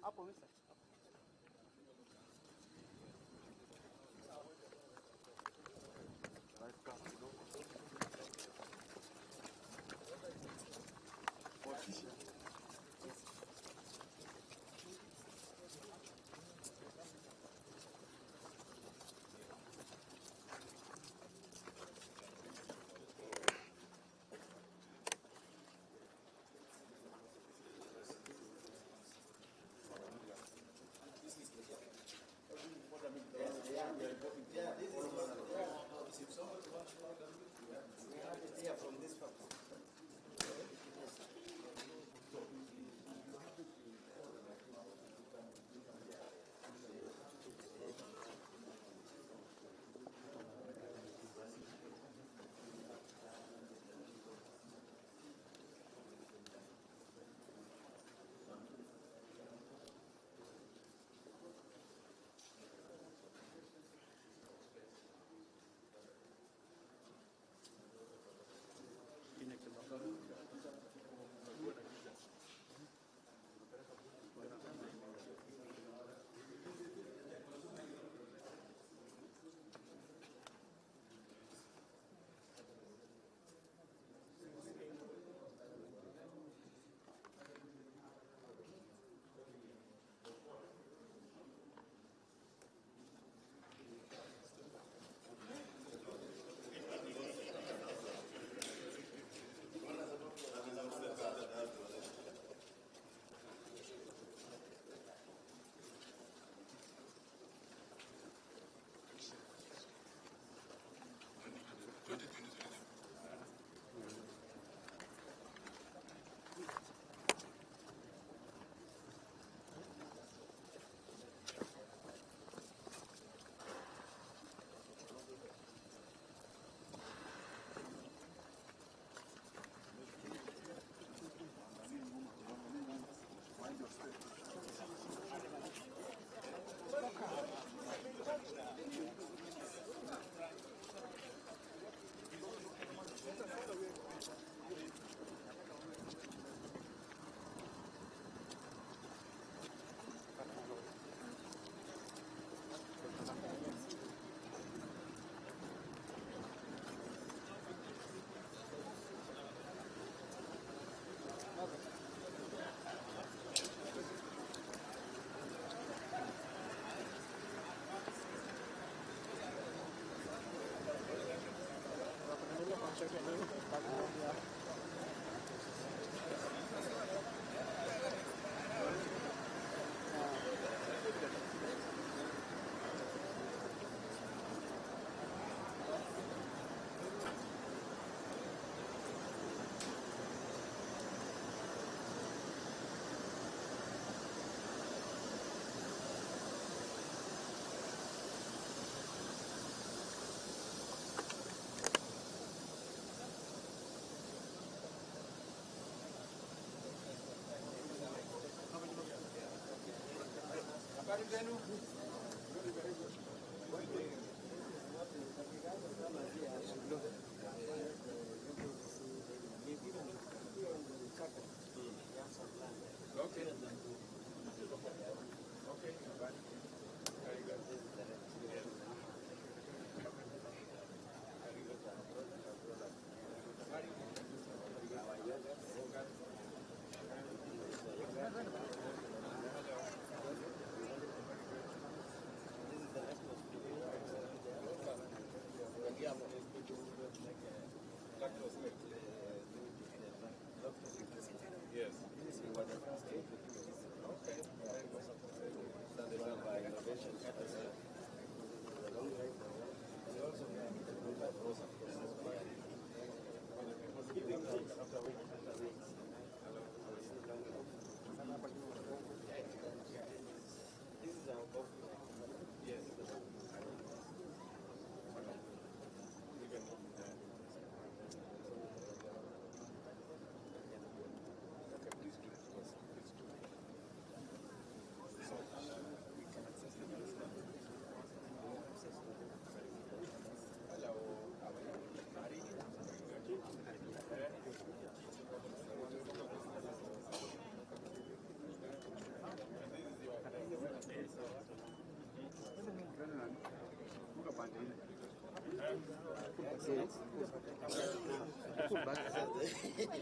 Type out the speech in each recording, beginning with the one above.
Hapo misa.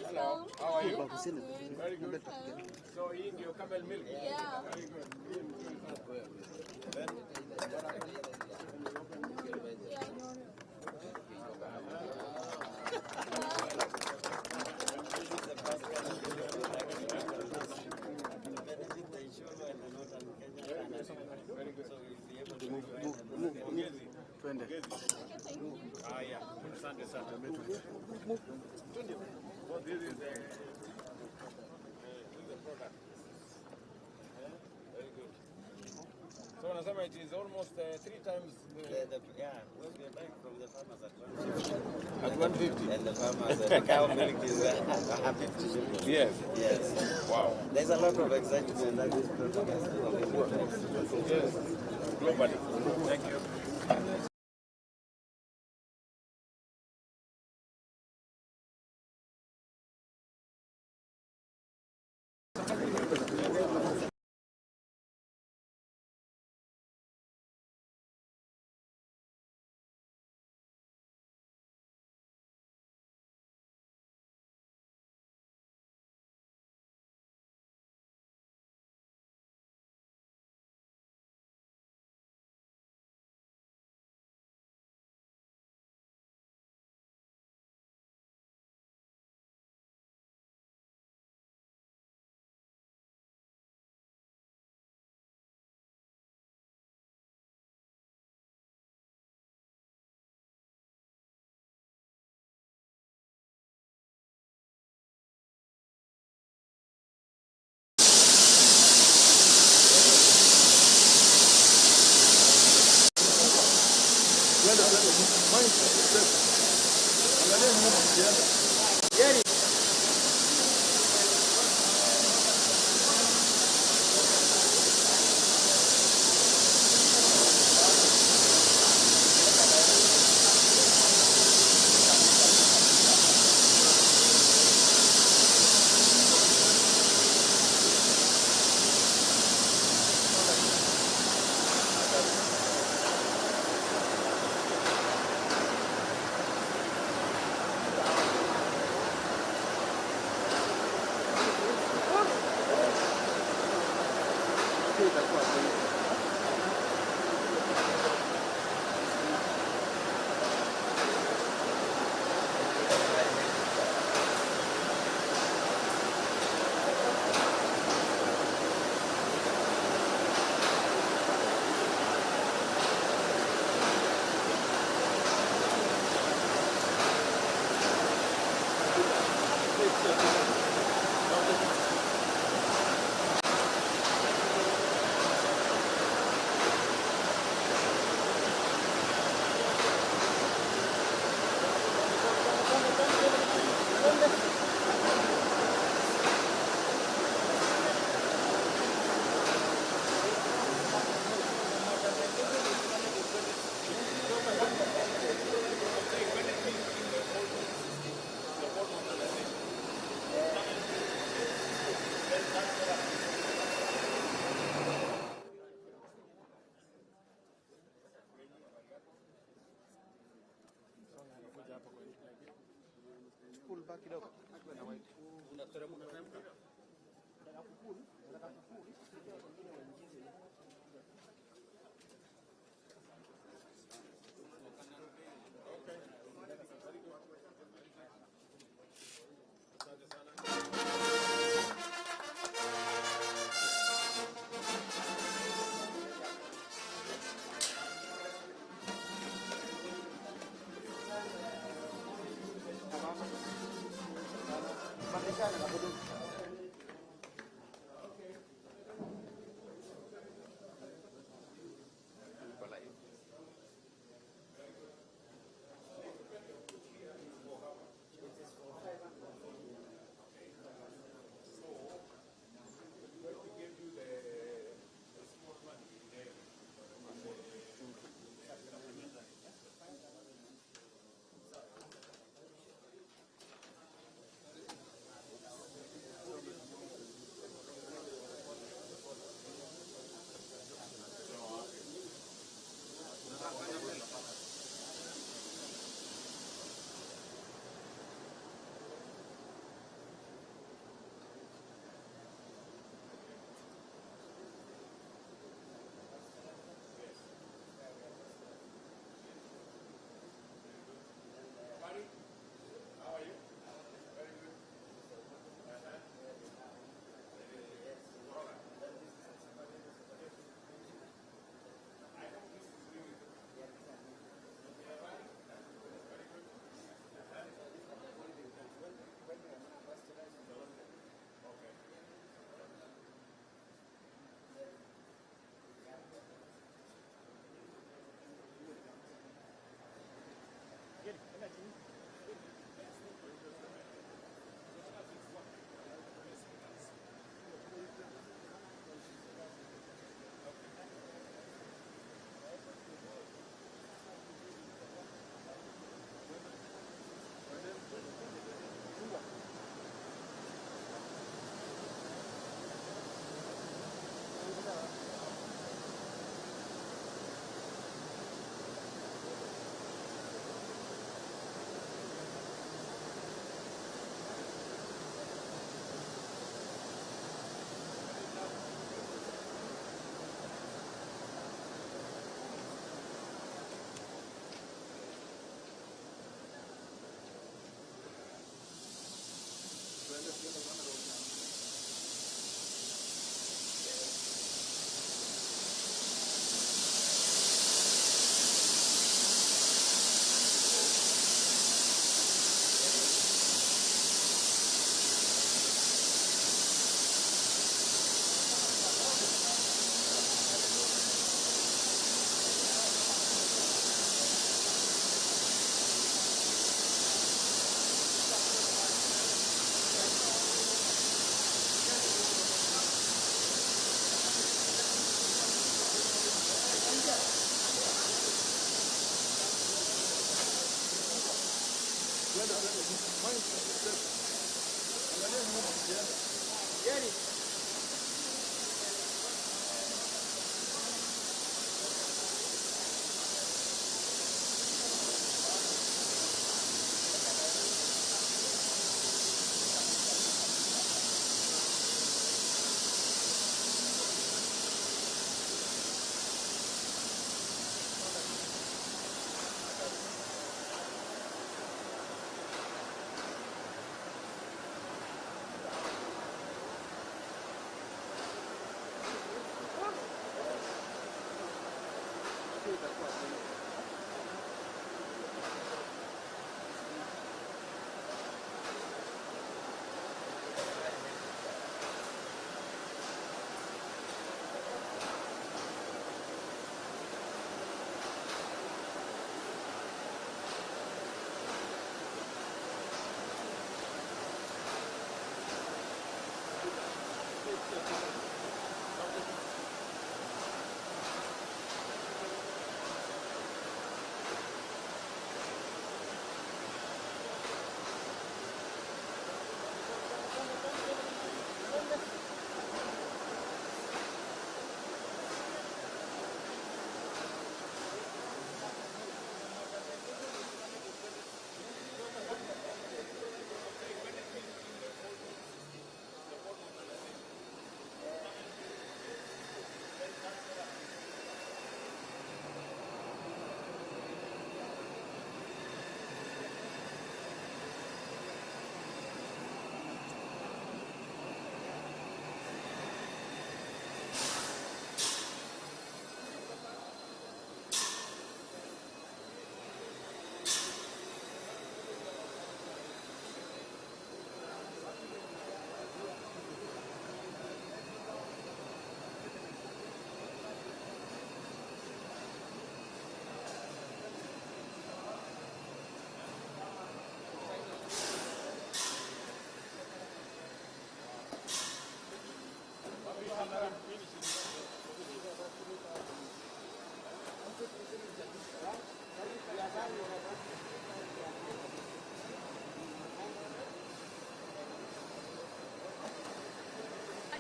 Hello, how are you? Very good. So eating your camel milk? Yeah. Very good. Then, so this is the product. Very good. So Nasama, it is almost 3 times yeah, we're buying from the farmers at 150. at 150. And the farmers, the cow milk is 150. Yes. Yes. Wow. There's a lot of excitement that this product has. Yes. Globally. Thank you.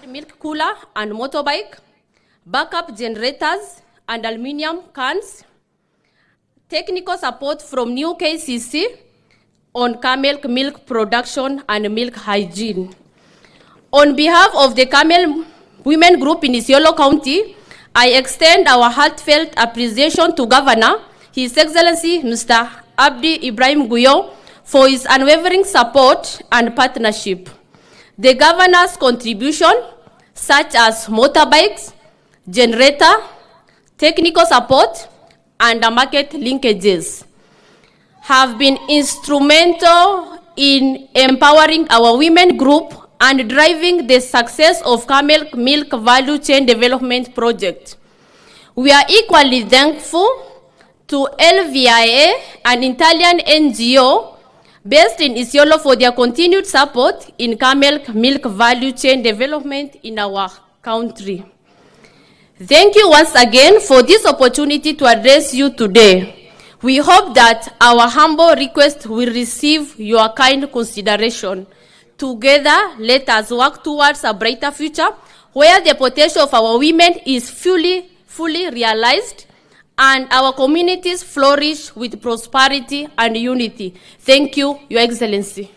Milk cooler and motorbike, backup generators and aluminium cans, technical support from new KCC on camel milk production and milk hygiene. On behalf of the Camel Women Group in Isiolo County, I extend our heartfelt appreciation to Governor, His Excellency Mr. Abdi Ibrahim Guyo, for his unwavering support and partnership. The Governor's contribution, such as motorbikes, generator, technical support, and market linkages, have been instrumental in empowering our women group and driving the success of Camel Milk Value Chain Development Project. We are equally thankful to LVIA, an Italian NGO based in Isiolo, for their continued support in Camel Milk Value Chain Development in our country. Thank you once again for this opportunity to address you today. We hope that our humble request will receive your kind consideration. Together, let us work towards a brighter future where the potential of our women is fully realized and our communities flourish with prosperity and unity. Thank you, Your Excellency.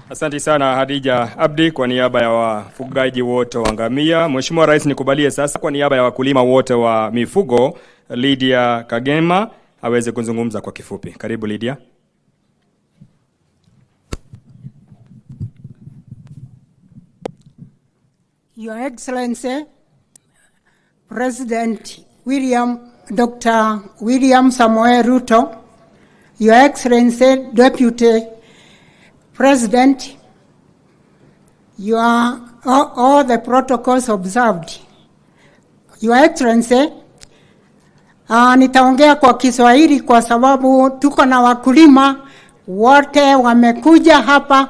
Asante sana Hadija Abdi kwa niaba ya wafugaji wote wa ngamia. Mheshimiwa Rais, nikubalie sasa kwa niaba ya wakulima wote wa mifugo Lydia Kagema aweze kuzungumza kwa kifupi. Karibu Lydia. Your Excellency, President Dr. William Samoei Ruto, Your Excellency, Deputy President, all the protocols observed. Your Excellency, nitaongea kwa Kiswahili kwa sababu tuko na wakulima wote wamekuja hapa,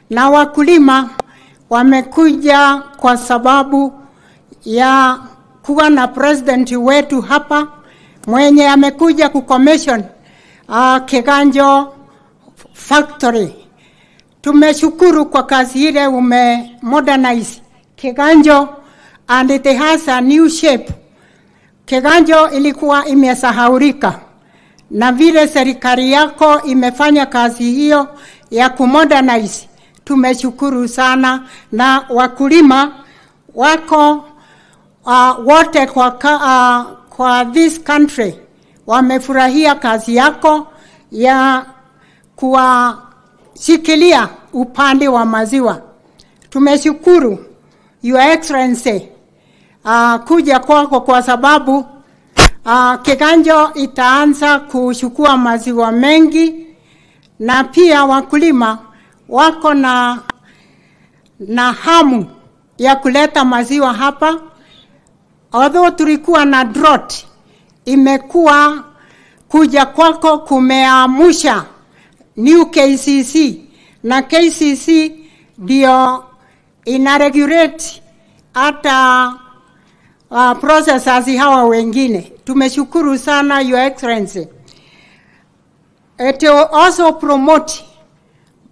na wakulima wamekuja kwa sababu ya kuwa na president wetu hapa mwenye amekuja kucommission Keganjo factory. Tumeshukuru kwa kazi ile modernize Keganjo and it has a new shape. Keganjo ilikuwa imesahaulika, na vile serikali yako imefanya kazi hiyo ya kumodernize, tumeshukuru sana. Na wakulima wako wote kwa this country wamefurahia kazi yako ya kuwashikilia upande wa maziwa. Tumeshukuru Your Excellency kuja kwako, kwa sababu Keganjo itaanza kuchukua maziwa mengi, na pia wakulima wako na hamu ya kuleta maziwa hapa. Although tulikuwa na drought, imekuwa kuja kwako kumeamusha new KCC, na KCC ndio inaregulate hata processors hawa wengine. Tumeshukuru sana Your Excellency. It will also promote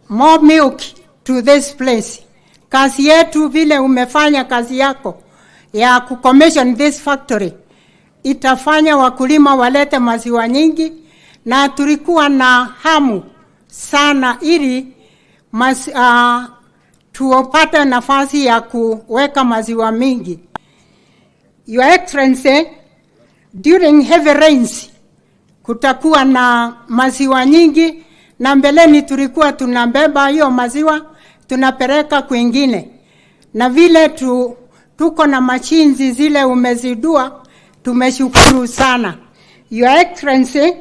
more milk to this place. Kazi yetu vile umefanya kazi yako ya kucommission this factory itafanya wakulima walete maziwa nyingi, na tulikuwa na hamu sana ili tuopate nafasi ya kuweka maziwa mingi. Your Excellency, during heavy rains kutakuwa na maziwa nyingi, na mbeleni tulikuwa tunabeba hiyo maziwa tunapeleka kwingine, na vile tuko na machinzi zile umezidua, tumeshukuru sana. Your Excellency,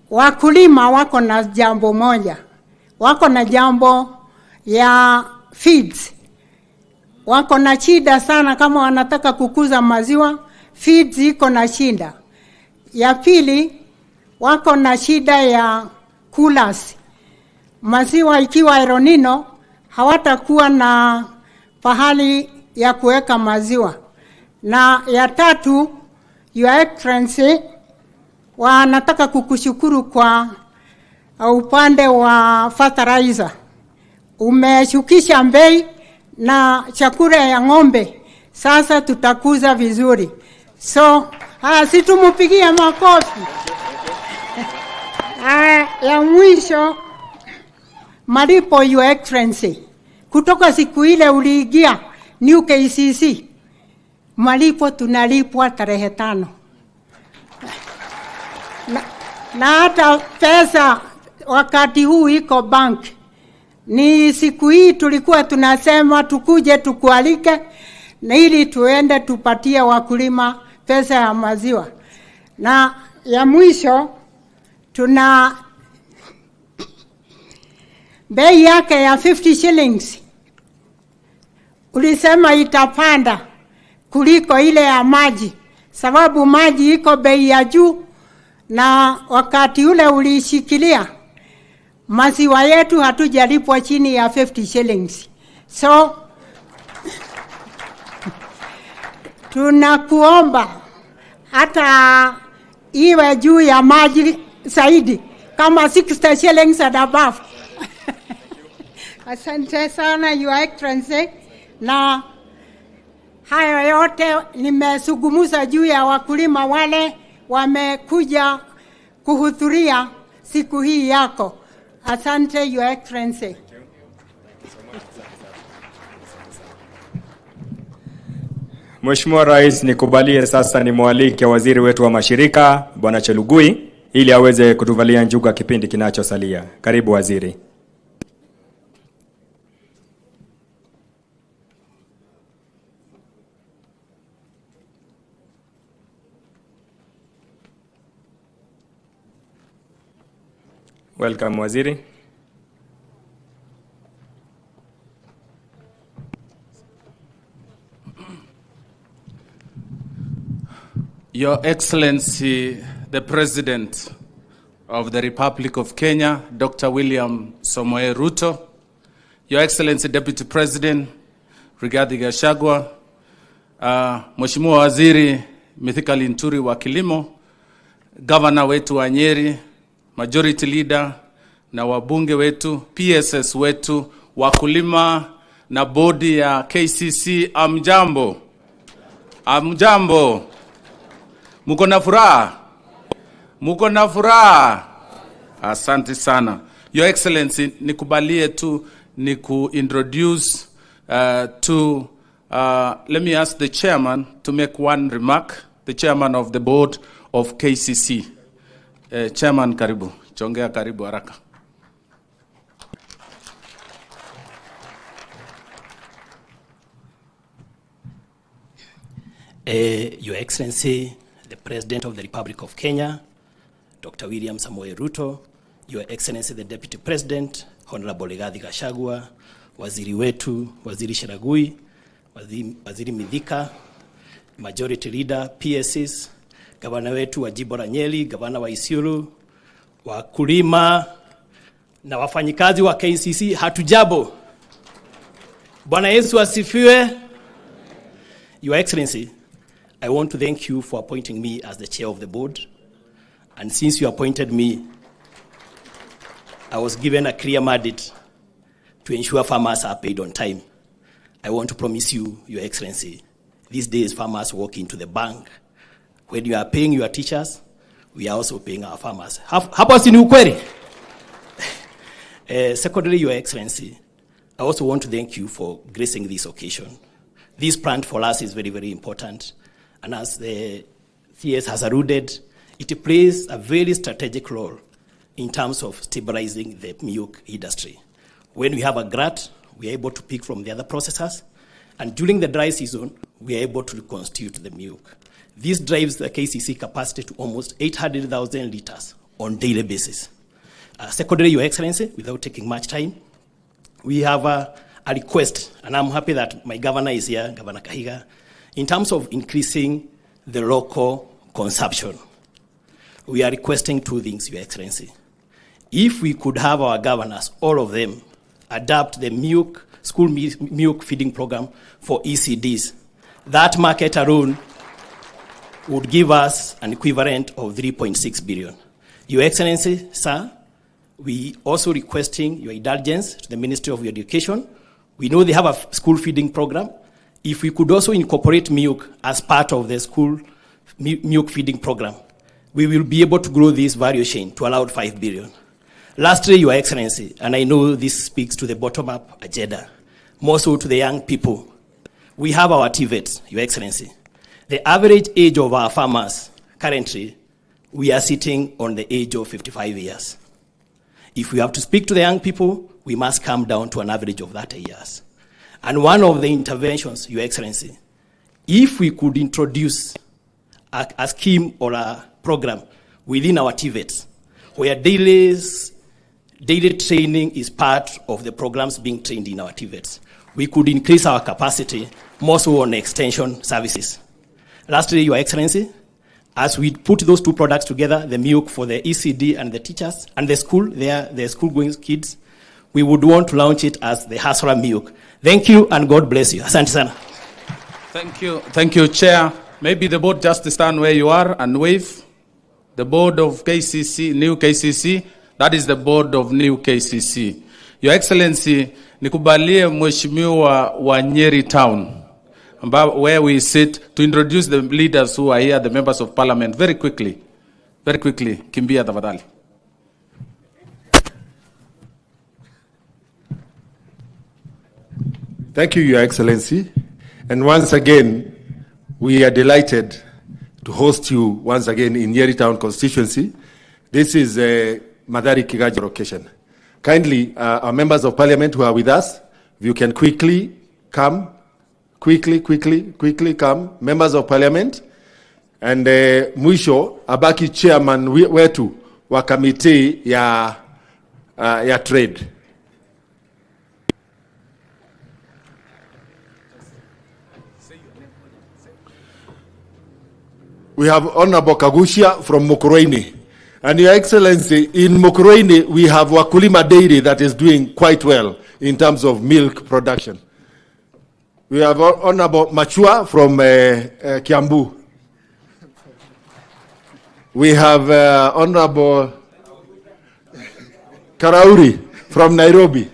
wakulima wako na jambo moja, wako na jambo ya feeds. Wako na shida sana kama wanataka kukuza maziwa, feeds iko na shida. Ya pili, wako na shida ya coolers. Maziwa ikiwa El Nino hawatakuwa na pahali ya kuweka maziwa. Na ya tatu, Your Excellency, wanataka kukushukuru kwa upande wa fertilizer. Umeshukisha bei na chakula ya ng'ombe, sasa tutakuza vizuri. So, situmupigia makofi. Ya mwisho, malipo Your Excellency. Kutoka siku ile uliingia new KCC, malipo tunalipwa tarehe 5. Na hata pesa wakati huu iko bank. Ni siku hii tulikuwa tunasema tukuje tukualike, na ili tuende tupatie wakulima pesa ya maziwa. Na ya mwisho, tuna bei yake ya 50 shillings. Ulisema itapanda kuliko ile ya maji, sababu maji iko bei ya juu, na wakati ule ulishikilia maziwa yetu hatujalipwa chini ya 50 shillings. So tunakuomba hata iwe juu ya maji zaidi, kama 60 shillings and above. Asante sana Your Excellency. Na hayo yote nimesugumuza juu ya wakulima wale wamekuja kuhudhuria siku hii yako. Asante Your Excellency. Mheshimiwa Rais, nikubalie sasa nimwalike waziri wetu wa mashirika Bwana Chelugui ili aweze kutuvalia njuga kipindi kinachosalia. Karibu waziri. Welcome waziri. Your Excellency, the President of the Republic of Kenya, Dr. William Samoei Ruto, Your Excellency, Deputy President Rigathi Gachagua, Mheshimiwa Waziri Mithika Linturi wa Kilimo, governor wetu wa Nyeri, majority leader na wabunge wetu, PSS wetu, wakulima na bodi ya KCC, amjambo. Amjambo. Muko na furaha? Muko na furaha? Asante sana. Your Excellency, nikubalie tu introduce let me ask the chairman to make one remark, the chairman of the board of KCC. Chairman, karibu. Chongea karibu haraka. Your Excellency, the President of the Republic of Kenya, Dr. William Samoei Ruto, Your Excellency, the Deputy President, Honorable Rigathi Gachagua, Waziri wetu, Waziri Sheragui, Waziri Mithika, Majority Leader, PSs, Gavana wetu wa Jimbo la Nyeri, Gavana wa Isiolo, wakulima na wafanyikazi wa KCC, hatujambo. Bwana Yesu asifiwe. Your Excellency, I want to thank you for appointing me as the chair of the board. And since you appointed me, I was given a clear mandate to ensure farmers are paid on time. I want to promise you, Your Excellency, these days farmers walk into the bank. When you are paying your teachers, we are also paying our farmers. Hapo si ni ukweli? Secondly, Your Excellency, I also want to thank you for gracing this occasion. This plant for us is very, very important. And as the CS has alluded, it plays a very strategic role in terms of stabilizing the milk industry. When we have a glut, we are able to pick from the other processors. And during the dry season, we are able to reconstitute the milk. This drives the KCC capacity to almost 800,000 liters on daily basis. Secondly, Your Excellency, without taking much time, we have a request, and I'm happy that my governor is here, Governor Kahiga, in terms of increasing the local consumption. We are requesting two things, Your Excellency. If we could have our governors, all of them, adapt the school milk feeding program for ECDs, that market alone would give us an equivalent of 3.6 billion. Your Excellency, sir, we also requesting your indulgence to the Ministry of Education. We know they have a school feeding program. If we could also incorporate milk as part of the school milk feeding program, we will be able to grow this value chain to around 5 billion. Lastly, Your Excellency, and I know this speaks to the bottom-up agenda, more so to the young people, we have our TVETs, Your Excellency. The average age of our farmers, currently, we are sitting on the age of 55 years. If we have to speak to the young people, we must come down to an average of 30 years. And one of the interventions, Your Excellency, if we could introduce a scheme or a program within our TVETs, where daily training is part of the programs being trained in our TVETs, we could increase our capacity more so on extension services. Lastly, Your Excellency, as we put those two products together, the milk for the ECD and the teachers and the school-going kids, we would want to launch it as the Hasra milk. Thank you and God bless you. Asante sana. Thank you, Chair. Maybe the board just stand where you are and wave. The board of KCC, new KCC, that is the board of new KCC. Your Excellency, nikubalie mheshimiwa wa Nyeri Town, where we sit, to introduce the leaders who are here, the members of parliament, very quickly. Very quickly. Kimbia tafadhali. Thank you, Your Excellency. And once again, we are delighted to host you once again in Nyeri Town constituency. This is a Madari Kigaji location. Kindly, our members of parliament who are with us, if you can quickly come, quickly come, members of parliament, and mwisho abaki chairman wetu wa committee ya trade. We have Honorable Kagushia from Mukurweini. And Your Excellency, in Mukurweini, we have Wakulima Dairy that is doing quite well in terms of milk production. We have Honorable Machua from Kiambu. We have Honorable Karauri from Nairobi.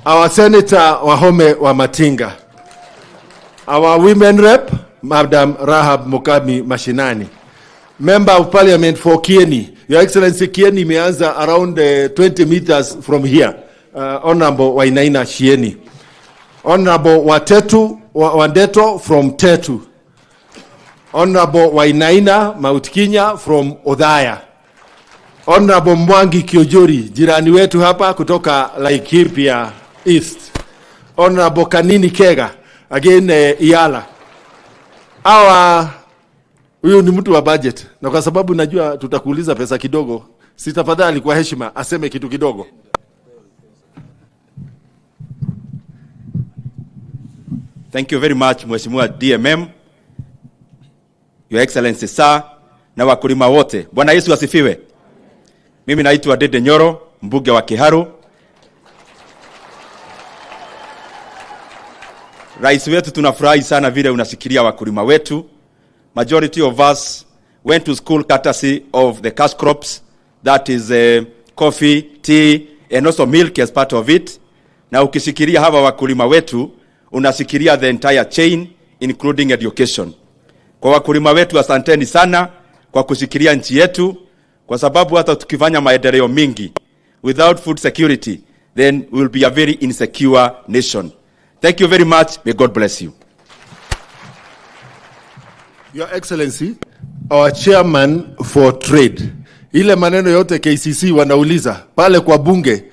Our Senator Wahome Wamatinga. Our Women Rep, Madam Rahab Mukami Mashinani. Member of Parliament for Kieni. Your Excellency, Kieni imeanza around 20 meters from here. Honorable Wainaina Shieni. Honorable Wandeto from Tetu. Honorable Wainaina Mount Kenya from Odhaya. Honorable Mwangi Kiojuri, jirani wetu hapa kutoka Laikipia East. Honorable Kanini Kega, again Iala. Huyu ni mtu wa budget. Na kwa sababu najua tutakuuliza pesa kidogo, sitafadhali kwa heshima aseme kitu kidogo. Thank you very much, Mheshimiwa DMM, Your Excellency Sir, na wakulima wote. Bwana Yesu asifiwe. Mimi naitwa Dede Nyoro, mbunge wa Kiharu. Rais wetu, tunafurahi sana vile unasikilia wakulima wetu. Majority of us went to school courtesy of the cash crops, that is coffee, tea, and also milk as part of it. Na ukisikilia hawa wakulima wetu, unasikilia the entire chain, including education. Kwa wakulima wetu, asanteni sana kwa kusikilia nchi yetu, kwa sababu hata tukifanya maendeleo mingi, without food security, then we will be a very insecure nation. Thank you very much. May God bless you. Your Excellency, our chairman for trade. Ile maneno yote KCC wanauliza pale kwa bunge,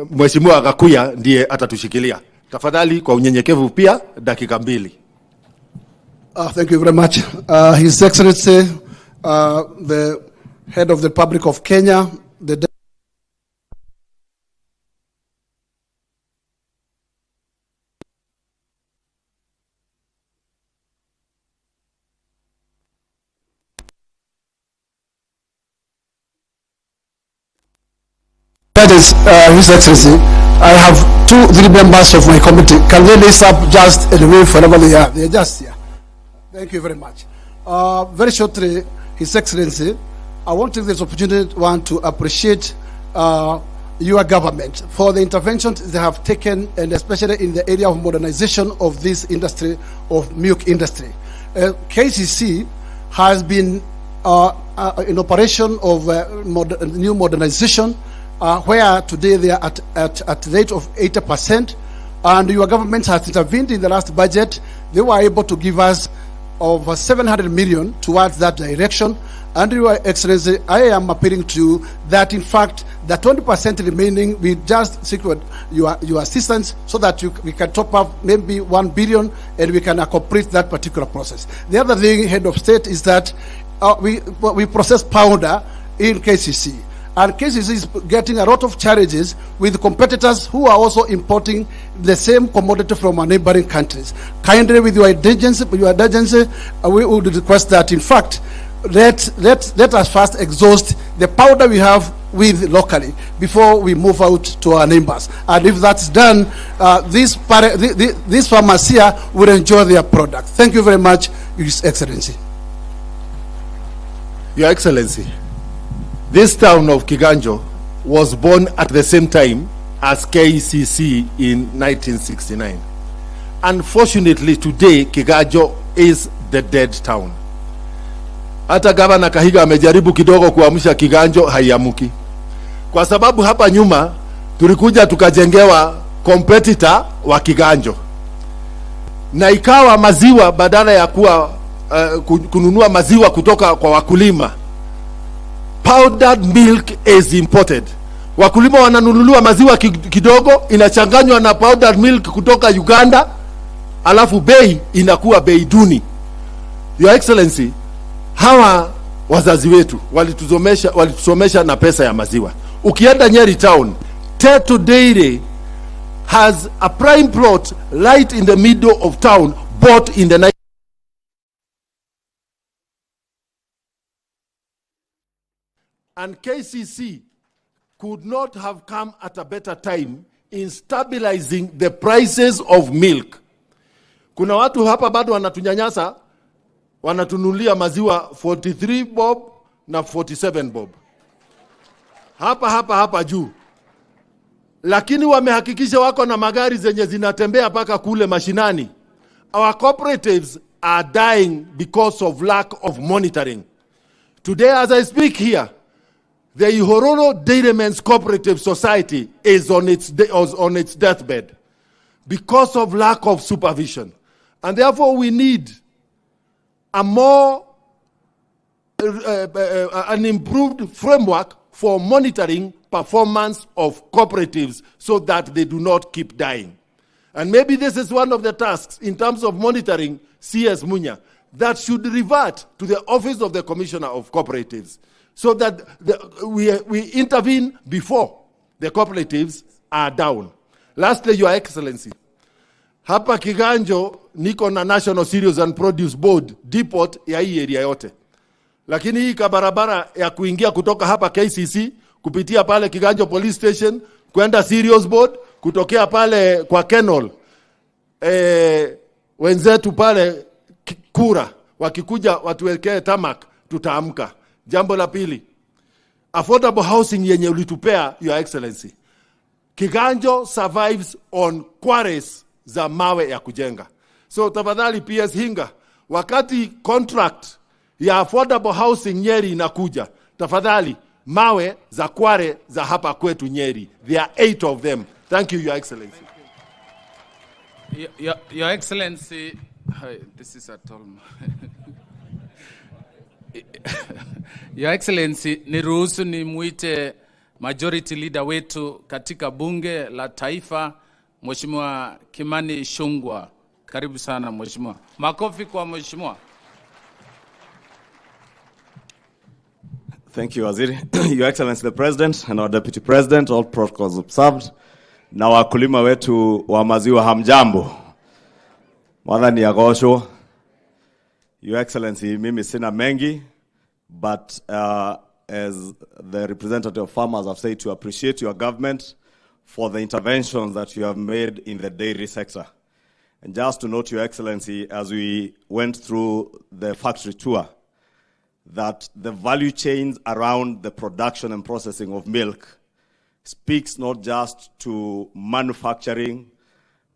Mheshimiwa Gakuya ndiye atatushikilia. Tafadhali kwa unyenyekevu pia dakika 2. Thank you very much. His Excellency, the Head of the Republic of Kenya, That is, His Excellency, I have 3 members of my committee. Can they list up just and wait forever they are? They are just here. Thank you very much. Very shortly, His Excellency, I want to take this opportunity to appreciate your government for the interventions they have taken, and especially in the area of modernization of this industry, of milk industry. KCC has been in operation of new modernization, where today they are at the rate of 80%, and your government has intervened in the last budget. They were able to give us over 700 million towards that direction. And Your Excellency, I am appealing to you that in fact the 20% remaining, we just secured your assistance so that we can top up maybe 1 billion and we can complete that particular process. The other thing, Head of State, is that we process powder in KCC. And KCC is getting a lot of challenges with competitors who are also importing the same commodity from our neighboring countries. Kindly, with your diligence, we would request that, in fact, let us first exhaust the powder we have with locally before we move out to our neighbors. And if that's done, these farmers here will enjoy their product. Thank you very much, Your Excellency. Your Excellency, this town of Kiganjo was born at the same time as KCC in 1969. Unfortunately, today Kiganjo is the dead town. Hata Gavana Kahiga amejaribu kidogo kuamsha Kiganjo, haiamuki. Kwa sababu hapa nyuma tulikuja tukajengewa competitor wa Kiganjo. Na ikawa maziwa badala ya kuwa kununua maziwa kutoka kwa wakulima, powdered milk is imported. Wakulima wananunuliwa maziwa kidogo, inachanganywa na powdered milk kutoka Uganda, alafu bei inakuwa bei duni. Your Excellency, hawa wazazi wetu walitusomesha na pesa ya maziwa. Ukienda Nyeri town, Tetu Dairy has a prime plot right in the middle of town, bought in the and KCC could not have come at a better time in stabilizing the prices of milk. Kuna watu hapa bado wanatunyanyasa wanatunulia maziwa 43 bob na 47 bob. Hapa juu. Lakini wamehakikisha wako na magari zenye zinatembea paka kule mashinani. Our cooperatives are dying because of lack of monitoring. Today, as I speak here, the Uhuru Dairymen's Cooperative Society is on its deathbed because of lack of supervision. And therefore, we need a more an improved framework for monitoring performance of cooperatives so that they do not keep dying. And maybe this is one of the tasks in terms of monitoring CS Munya that should revert to the office of the Commissioner of Cooperatives so that we intervene before the cooperatives are down. Lastly, Your Excellency, hapa Kiganjo niko na National Cereals and Produce Board depot ya hii area yote. Lakini hii kabarabara ya kuingia kutoka hapa KCC kupitia pale Kiganjo Police Station kwenda Cereals Board kutokea pale kwa Kenol, wenzetu pale Kura wakikuja watuwekee tamak, tutaamka. Jambo la pili, affordable housing yenye ulitupea Your Excellency. Kiganjo survives on quarries za mawe ya kujenga. So tafadhali PS Hinga, wakati contract ya affordable housing Nyeri inakuja, tafadhali mawe za kware za hapa kwetu Nyeri. There are 8 of them. Thank you, Your Excellency. Your Excellency, this is a tolma. Your Excellency, niruhusu nimuite majority leader wetu katika bunge la taifa, Mheshimiwa Kimani Ichung'wah. Karibu sana Mheshimiwa. Makofi kwa Mheshimiwa. Thank you, Waziri. Your Excellency the President and our Deputy President, all protocols observed. Na wakulima wetu wa maziwa hamjambo. Mwadhani ya gosho. Your Excellency, mimi sina mengi, but as the representative of farmers have said, to appreciate your government for the interventions that you have made in the dairy sector. And just to note, Your Excellency, as we went through the factory tour, that the value chains around the production and processing of milk speaks not just to manufacturing,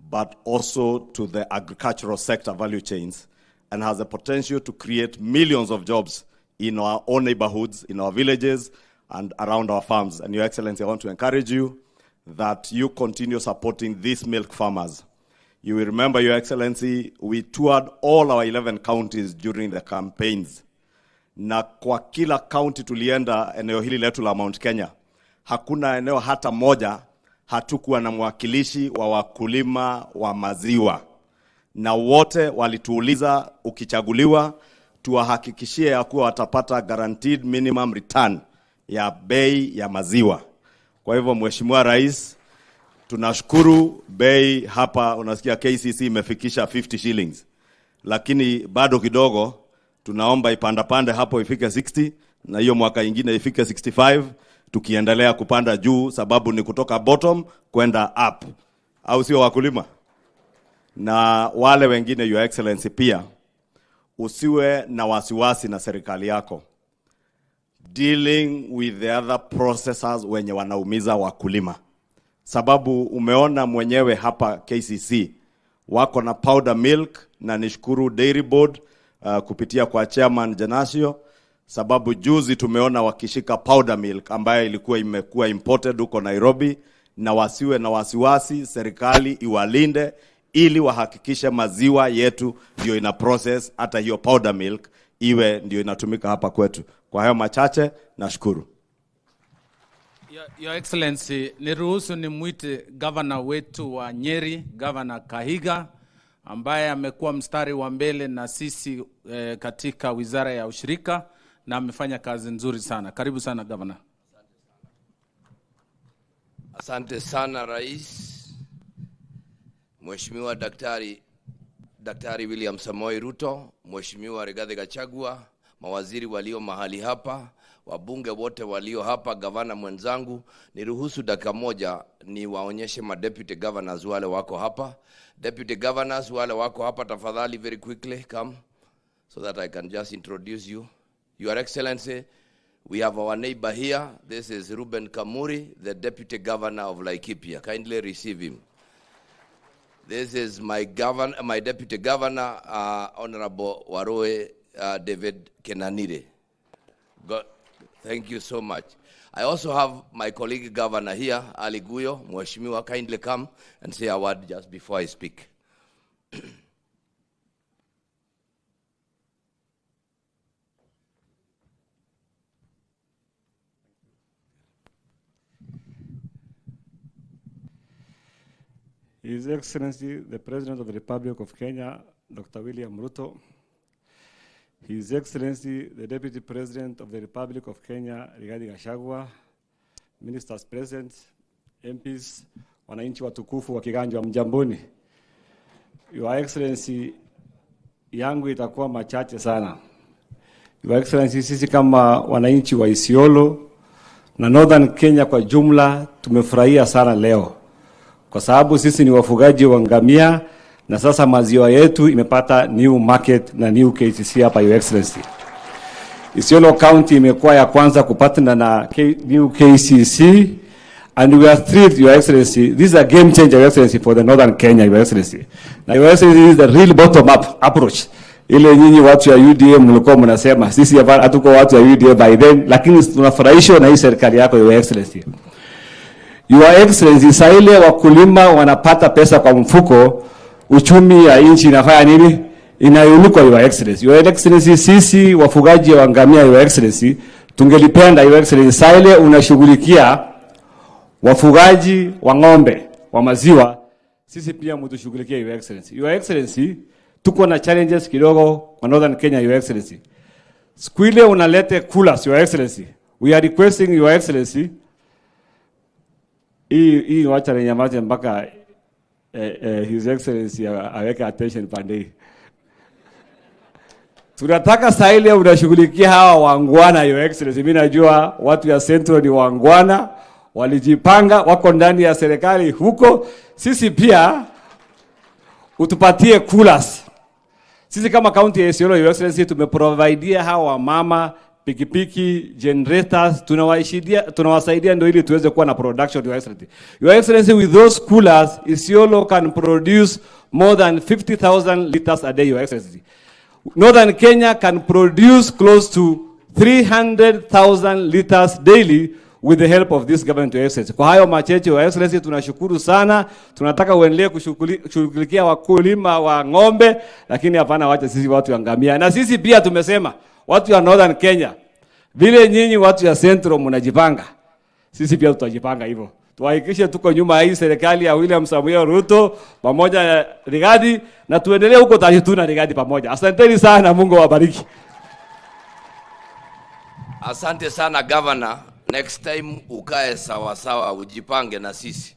but also to the agricultural sector value chains, and has the potential to create millions of jobs in our own neighborhoods, in our villages, and around our farms. And Your Excellency, I want to encourage you that you continue supporting these milk farmers. You will remember, Your Excellency, we toured all our 11 counties during the campaigns. Na kwa kila county tulienda eneo hili letu la Mount Kenya, hakuna eneo hata moja hatukuwa na mwakilishi wa wakulima wa maziwa. Na wote walituuliza, ukichaguliwa tuwahakikishie ya kuwa watapata guaranteed minimum return ya bei ya maziwa. Kwa hivyo Mheshimiwa Rais, tunashukuru bei hapa unasikia KCC imefikisha 50 shillings. Lakini bado kidogo tunaomba ipanda hapo ifike 60 na hiyo mwaka ingine ifike 65 tukiendelea kupanda juu, sababu ni kutoka bottom kwenda up. Au sio wakulima? Na wale wengine, Your Excellency, pia usiwe na wasiwasi na serikali yako dealing with the other processors wenye wanaumiza wakulima. Sababu umeona mwenyewe hapa KCC wako na powder milk, na nishukuru Dairy Board kupitia kwa Chairman Janasio, sababu juzi tumeona wakishika powder milk ambayo ilikuwa imekuwa imported huko Nairobi, na wasiwe na wasiwasi, serikali iwalinde ili wahakikishe maziwa yetu ndio ina process hata hiyo powder milk iwe ndio inatumika hapa kwetu. Kwa hayo machache nashukuru. Your Excellency, niruhusu nimuite governor wetu wa Nyeri, Governor Kahiga, ambaye amekuwa mstari wa mbele na sisi katika wizara ya ushirika na amefanya kazi nzuri sana. Karibu sana governor. Asante sana Rais. Mheshimiwa Daktari William Samoei Ruto, Mheshimiwa Rigathi Gachagua, mawaziri walio mahali hapa, wabunge wote walio hapa, gavana mwenzangu, niruhusu dakika moja ni waonyeshe ma deputy governors wale wako hapa. Deputy governors wale wako hapa, tafadhali very quickly come so that I can just introduce you. Your Excellency, we have our neighbor here. This is Ruben Kamuri, the Deputy Governor of Laikipia. Kindly receive him. This is my Deputy Governor, Honorable Waroe David Kenanire. God, thank you so much. I also have my colleague governor here, Ali Guyo. Mheshimiwa, kindly come and say a word just before I speak. His Excellency, the President of the Republic of Kenya, Dr. William Ruto, His Excellency, the Deputy President of the Republic of Kenya, Rigathi Gachagua, Ministers present, MPs, wananchi watukufu wa Kiganjo mjamboni. Your Excellency, yangu itakuwa machache sana. Your Excellency, sisi kama wananchi wa Isiolo na Northern Kenya kwa jumla tumefurahia sana leo. Kwa sababu sisi ni wafugaji wa ngamia na sasa maziwa yetu imepata new market na new KCC hapa, Your Excellency. Isiolo County imekuwa ya kwanza kupatana na new KCC and we are thrilled, Your Excellency. This is a game changer, Your Excellency, for the Northern Kenya, Your Excellency. Na Your Excellency, this is the real bottom up approach. Ile nyinyi watu ya UDA mlikuwa mnasema sisi hatuko watu ya UDA by then, lakini tunafurahishwa na hii serikali yako, Your Excellency. Your Excellency, saa ile wakulima wanapata pesa kwa mfuko, uchumi ya nchi inafanya nini? Inayunuka, Your Excellency. Your Excellency, sisi wafugaji wa ngamia, Your Excellency, tungelipenda, Your Excellency, saa ile unashughulikia wafugaji wa ng'ombe wa maziwa, sisi pia mtushughulikie, Your Excellency. Your Excellency, tuko na challenges kidogo kwa Northern Kenya, Your Excellency. Siku ile unalete coolers, Your Excellency. We are requesting, Your Excellency, hii wacha nyamaze mpaka His Excellency aweke attention pande. Tunataka saa ile unashughulikia hawa wangwana, Your Excellency. Mimi najua watu ya Central ni wangwana, walijipanga, wako ndani ya serikali huko. Sisi pia utupatie coolers. Sisi kama county ya Isiolo, Your Excellency, tumeprovidea hawa mama pikipiki, generators, tunawasaidia ndio ili tuweze kuwa na production, Your Excellency. Your Excellency, with those coolers, Isiolo can produce more than 50,000 liters a day, Your Excellency. Northern Kenya can produce close to 300,000 liters daily with the help of this government, Your Excellency. Kwa hayo macheche, Your Excellency, tunashukuru sana. Tunataka uendelee kushughulikia wakulima wa ng'ombe, lakini hapana wacha sisi watu wa ngamia. Na sisi pia tumesema watu ya Northern Kenya, vile nyinyi watu ya Central mnajipanga, sisi pia tutajipanga hivyo. Tuhakikishe tuko nyuma hii serikali ya William Samuel Ruto pamoja na Rigathi, na tuendelee huko tajituna Rigathi pamoja. Asanteni sana, Mungu awabariki. Asante sana Governor. Next time ukae sawa sawa, ujipange na sisi.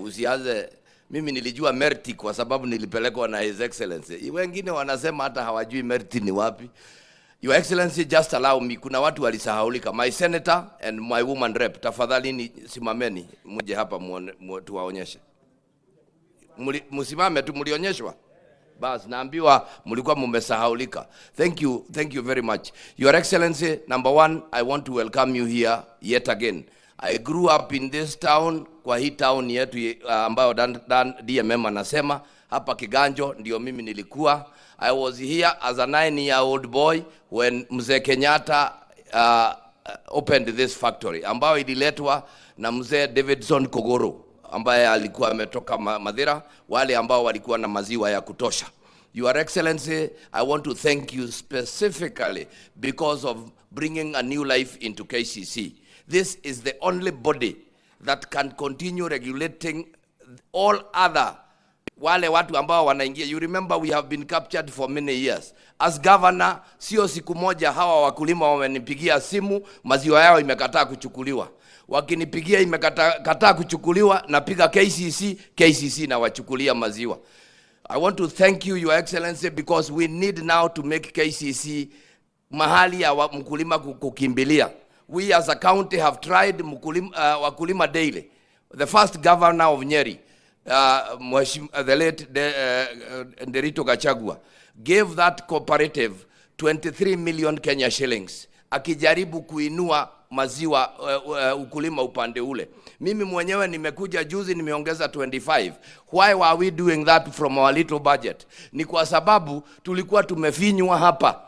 Usianze. Mimi nilijua Merti kwa sababu nilipelekwa na His Excellency. Wengine wanasema hata hawajui Merti ni wapi. Your Excellency, just allow me. Kuna watu walisahaulika. My senator and my woman rep. Tafadhali ni simameni. Muje hapa tuwaonyeshe. Musimame tu, mlionyeshwa. Bas, naambiwa mlikuwa mmesahaulika. Thank you very much. Your Excellency, number one, I want to welcome you here yet again. I grew up in this town, kwa hii town yetu ambayo DMM anasema, hapa Kiganjo ndio mimi nilikuwa. I was here as a 9-year-old boy when Mzee Kenyatta opened this factory, ambayo ililetwa na Mzee Davidson Kogoro, ambaye alikuwa ametoka Madira, wale ambao walikuwa na maziwa ya kutosha. Your Excellency, I want to thank you specifically because of bringing a new life into KCC. This is the only body that can continue regulating all other wale watu ambao wanaingia. You remember we have been captured for many years. As governor, sio siku moja hawa wakulima wamenipigia simu, maziwa yao imekataa kuchukuliwa. Wakinipigia imekataa kuchukuliwa, napiga KCC na wachukulia maziwa. I want to thank you, Your Excellency, because we need now to make KCC mahali ya mkulima kukimbilia. We as a county have tried wakulima daily. The first governor of Nyeri, the late Ruto Gachagua, gave that cooperative 23 million Kenya shillings, akijaribu kuinua maziwa ukulima upande ule. Mimi mwenyewe nimekuja juzi nimeongeza 25. Why were we doing that from our little budget? Ni kwa sababu tulikuwa tumefinywa hapa.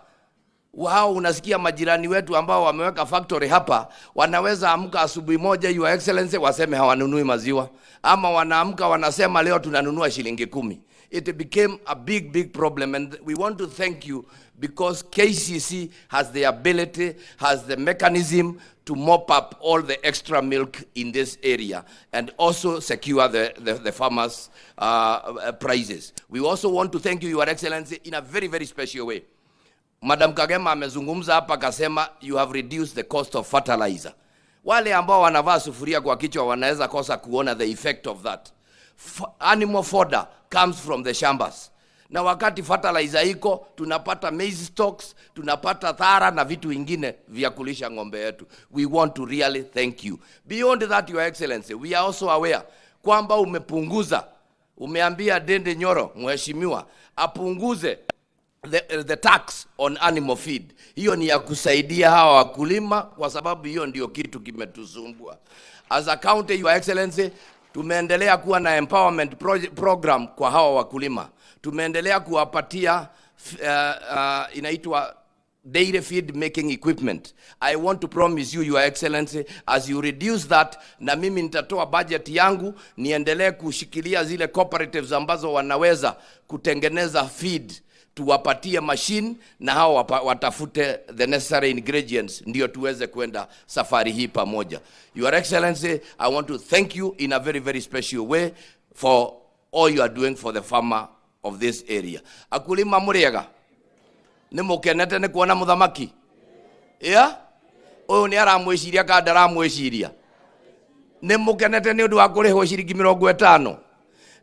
Wao unasikia majirani wetu ambao wameweka factory hapa, wanaweza amka asubuhi moja, Your Excellency, waseme hawanunui maziwa, ama wanaamka wanasema leo tunanunua shilingi 10. It became a big problem, and we want to thank you because KCC has the ability, has the mechanism to mop up all the extra milk in this area and also secure the farmers' prices. We also want to thank you, Your Excellency, in a very special way. Madam Kagema amezungumza hapa akasema you have reduced the cost of fertilizer. Wale ambao wanavaa sufuria kwa kichwa wanaweza kosa kuona the effect of that. Animal fodder comes from the shambas. Na wakati fertilizer iko, tunapata maize stalks, tunapata thara na vitu vingine vya kulisha ng'ombe yetu. We want to really thank you. Beyond that, Your Excellency, we are also aware kwamba umeambia Dende Nyoro, mheshimiwa, apunguze the tax on animal feed. Hiyo ni ya kusaidia hawa wakulima kwa sababu hiyo ndio kitu kimetusumbua. As a county, Your Excellency, tumeendelea kuwa na empowerment program kwa hawa wakulima. Tumeendelea kuwapatia inaitwa dairy feed making equipment. I want to promise you, Your Excellency, as you reduce that, na mimi nitatoa budget yangu niendelee kushikilia zile cooperatives ambazo wanaweza kutengeneza feed, tuwapatie machine na hao watafute the necessary ingredients ndio tuweze kwenda safari hii pamoja. Your Excellency, I want to thank you in a very special way for all you are doing for the farmer of this area. Akulima muriega nimukenete ni kuona muthamaki uyu ni aramwiciria kana aramwiciria nimukenete ni undu wa kurihwo ciringi 50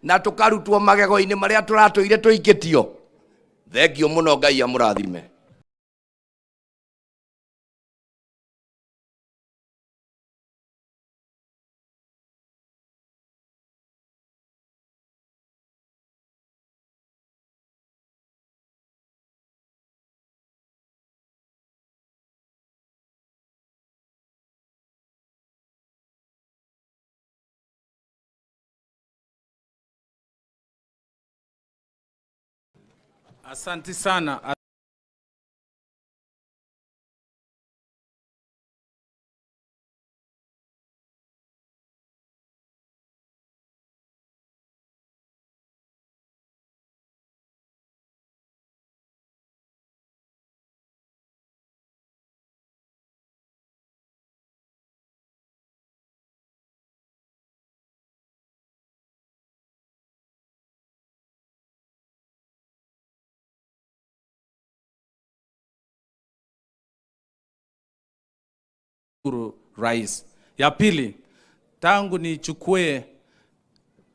na tukarutwo magego-ini maria turatuire tuikitio. Thengio muno, Ngai amurathime. Asante sana. Rais. Ya pili, tangu nichukue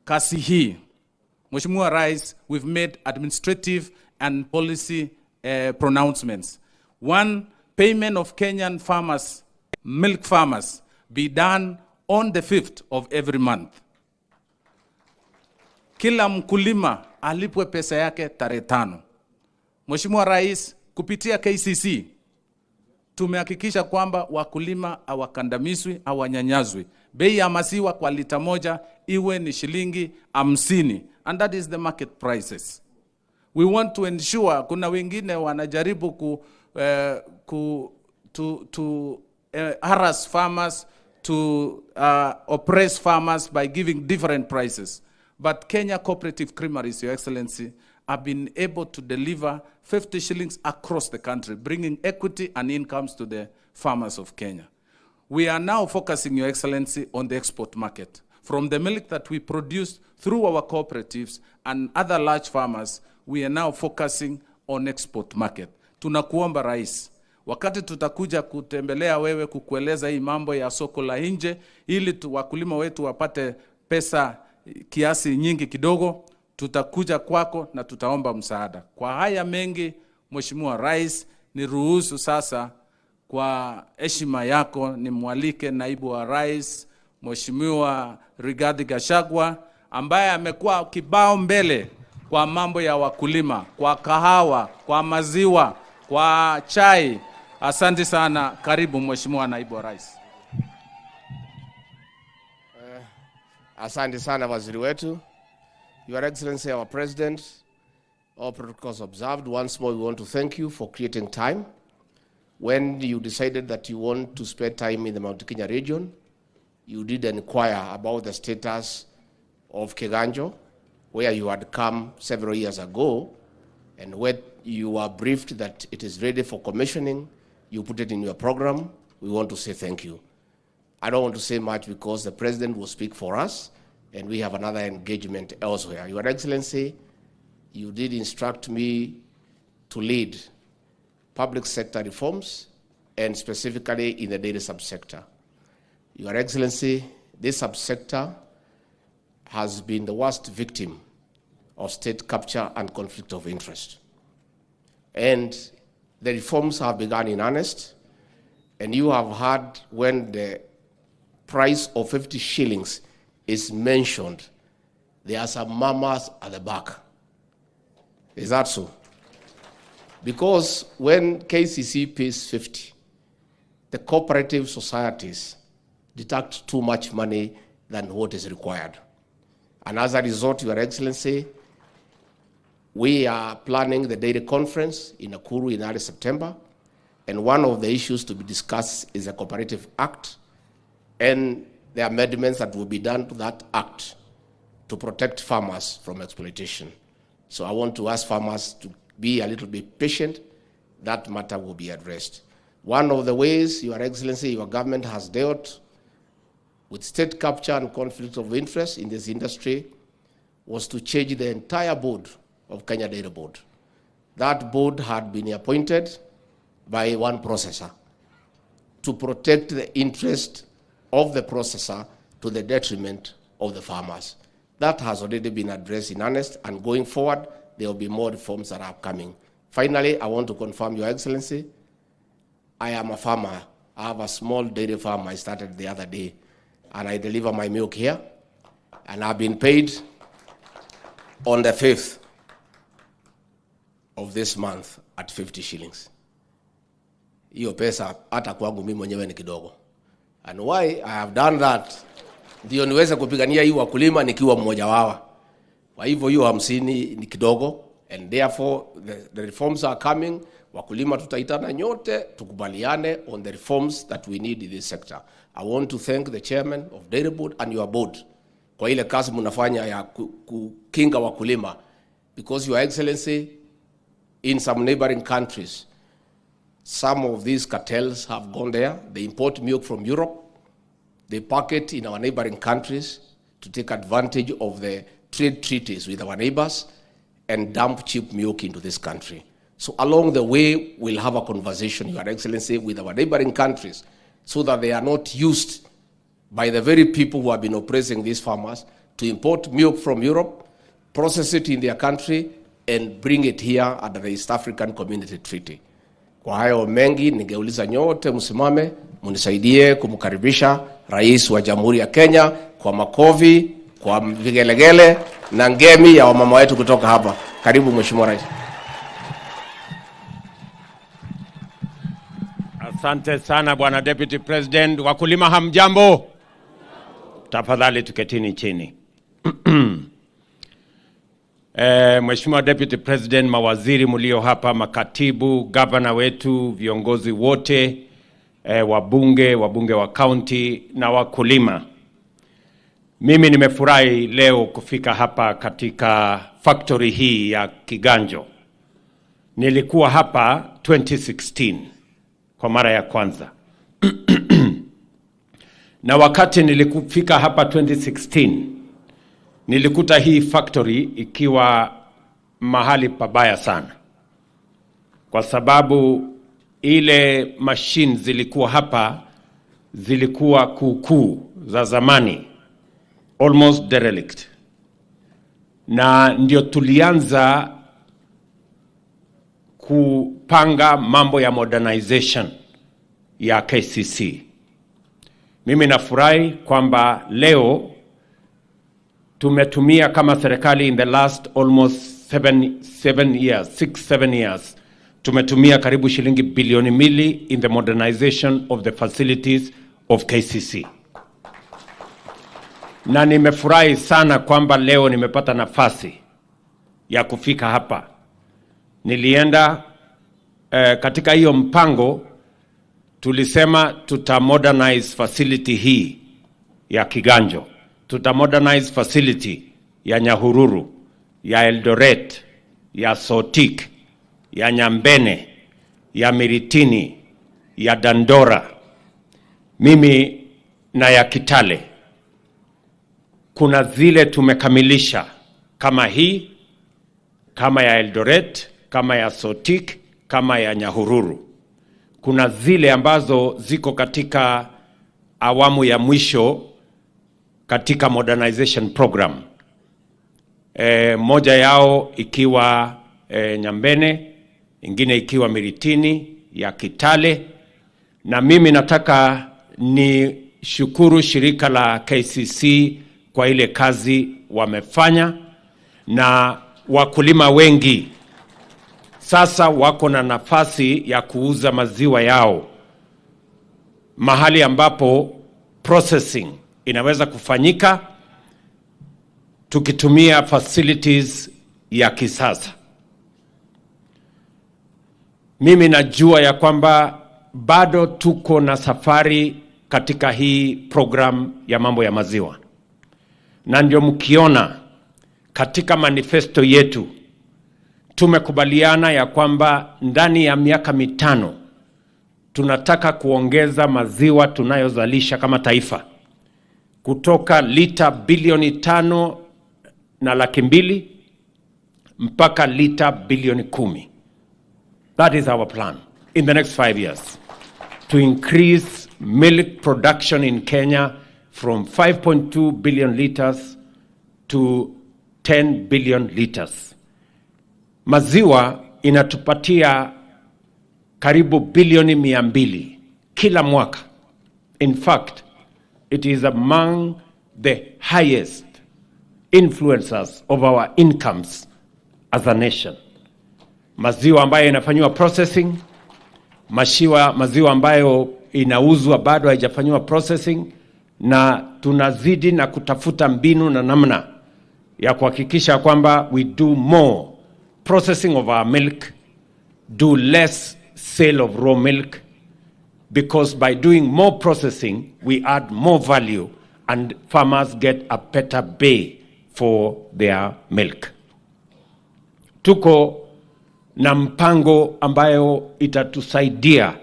kasi hii, Mheshimiwa Rais, we've made administrative and policy pronouncements. One, payment of Kenyan farmers, milk farmers, be done on the 5th of every month. Kila mkulima alipwe pesa yake tarehe 5. Mheshimiwa Rais, kupitia KCC, tumehakikisha kwamba wakulima hawakandamizwi, hawanyanyazwi. Bei ya maziwa kwa lita moja iwe ni shilingi 50, and that is the market prices. We want to ensure, kuna wengine wanajaribu harass farmers, to oppress farmers by giving different prices. But Kenya Cooperative Creameries, Your Excellency, have been able to deliver 50 shillings across the country, bringing equity and incomes to the farmers of Kenya. We are now focusing, Your Excellency, on the export market. From the milk that we produce through our cooperatives and other large farmers, we are now focusing on export market. Tunakuomba Rais, wakati tutakuja kutembelea wewe kukueleza hii mambo ya soko la nje, ili wakulima wetu wapate pesa kiasi nyingi kidogo, tutakuja kwako na tutaomba msaada. Kwa haya mengi, Mheshimiwa Rais, niruhusu sasa kwa heshima yako nimwalike Naibu wa Rais, Mheshimiwa Rigathi Gachagua, ambaye amekuwa kibao mbele kwa mambo ya wakulima, kwa kahawa, kwa maziwa, kwa chai. Asante sana. Karibu Mheshimiwa Naibu wa Rais. Asante sana waziri wetu. Your Excellency, our President, all protocols observed. Once more, we want to thank you for creating time. When you decided that you want to spend time in the Mount Kenya region, you did inquire about the status of Keganjo, where you had come several years ago, and when you were briefed that it is ready for commissioning, you put it in your program. We want to say thank you. I don't want to say much because the President will speak for us, and we have another engagement elsewhere. Your Excellency, you did instruct me to lead public sector reforms, and specifically in the dairy subsector. Your Excellency, this subsector has been the worst victim of state capture and conflict of interest. And the reforms have begun in earnest, and you have heard when the price of 50 shillings is mentioned, there are some mamas at the back. Is that so? Because when KCC pays 50, the cooperative societies deduct too much money than what is required. And as a result, Your Excellency, we are planning the dairy conference in Nakuru in early September, and one of the issues to be discussed is the Cooperative Act and the amendments that will be done to that act to protect farmers from exploitation. So I want to ask farmers to be a little bit patient. That matter will be addressed. One of the ways, Your Excellency, your government has dealt with state capture and conflict of interest in this industry was to change the entire board of Kenya Dairy Board. That board had been appointed by one processor to protect the interest of the processor to the detriment of the farmers. That has already been addressed in earnest, and going forward, there will be more reforms that are coming. Finally, I want to confirm, Your Excellency, I am a farmer. I have a small dairy farm I started the other day, and I deliver my milk here, and I've been paid on the 5th of this month at 50 shillings. Hiyo pesa hata kwangu mimi mwenyewe ni kidogo. And why I have done that, ndio niweze kupigania hii wakulima nikiwa mmoja wao. Kwa hivyo hiyo 50 ni kidogo, and therefore the reforms are coming. Wakulima tutaitana nyote tukubaliane on the reforms that we need in this sector. I want to thank the chairman of Dairy Board and your board kwa ile kazi mnafanya ya kukinga wakulima, because Your Excellency, in some neighboring countries, some of these cartels have gone there. They import milk from Europe. They pack it in our neighboring countries to take advantage of the trade treaties with our neighbors and dump cheap milk into this country. So along the way, we'll have a conversation, Your Excellency, with our neighboring countries so that they are not used by the very people who have been oppressing these farmers to import milk from Europe, process it in their country, and bring it here under the East African Community Treaty. Kwa hayo mengi, ningeuliza nyote msimame, munisaidie kumkaribisha Rais wa Jamhuri ya Kenya kwa makofi, kwa vigelegele na ngemi ya wamama wetu kutoka hapa. Karibu Mheshimiwa Rais. Asante sana Bwana Deputy President. Wakulima hamjambo? Tafadhali tuketini chini. Mheshimiwa Deputy President, mawaziri mlio hapa, makatibu, governor wetu, viongozi wote, wabunge wa county na wakulima. Mimi nimefurahi leo kufika hapa katika factory hii ya Kiganjo. Nilikuwa hapa 2016 kwa mara ya kwanza. Na wakati nilikufika hapa 2016, nilikuta hii factory ikiwa mahali pabaya sana. Kwa sababu ile machine zilikuwa hapa, zilikuwa kuukuu za zamani, almost derelict. Na ndio tulianza kupanga mambo ya modernization ya KCC. Mimi nafurahi kwamba leo tumetumia kama serikali in the last almost 7 years, tumetumia karibu shilingi bilioni 2 in the modernization of the facilities of KCC. Na nimefurahi sana kwamba leo nimepata nafasi ya kufika hapa. Nilienda katika hiyo mpango tulisema tutamodernize facility hii ya Kiganjo, tutamodernize facility ya Nyahururu, ya Eldoret, ya Sotik, ya Nyambene, ya Miritini, ya Dandora, mimi na ya Kitale. Kuna zile tumekamilisha kama hii, kama ya Eldoret, kama ya Sotik, kama ya Nyahururu. Kuna zile ambazo ziko katika awamu ya mwisho katika modernization program. Moja yao ikiwa Nyambene, ingine ikiwa Miritini, ya Kitale. Na mimi nataka ni shukuru shirika la KCC kwa ile kazi wamefanya, na wakulima wengi sasa wako na nafasi ya kuuza maziwa yao mahali ambapo processing inaweza kufanyika tukitumia facilities ya kisasa. Mimi najua ya kwamba bado tuko na safari katika hii program ya mambo ya maziwa. Na ndio mkiona katika manifesto yetu tumekubaliana ya kwamba ndani ya miaka 5 tunataka kuongeza maziwa tunayozalisha kama taifa kutoka lita bilioni 5.2 mpaka lita bilioni 10. That is our plan in the next 5 years, to increase milk production in Kenya from 5.2 billion liters to 10 billion liters. Maziwa inatupatia karibu bilioni 200 kila mwaka. In fact, it is among the highest influencers of our incomes as a nation. Maziwa ambayo inafanywa processing, maziwa ambayo inauzwa bado haijafanywa processing, na tunazidi na kutafuta mbinu na namna ya kuhakikisha kwamba we do more processing of our milk, do less sale of raw milk, because by doing more processing we add more value and farmers get a better pay for their milk. Tuko na mpango ambayo itatusaidia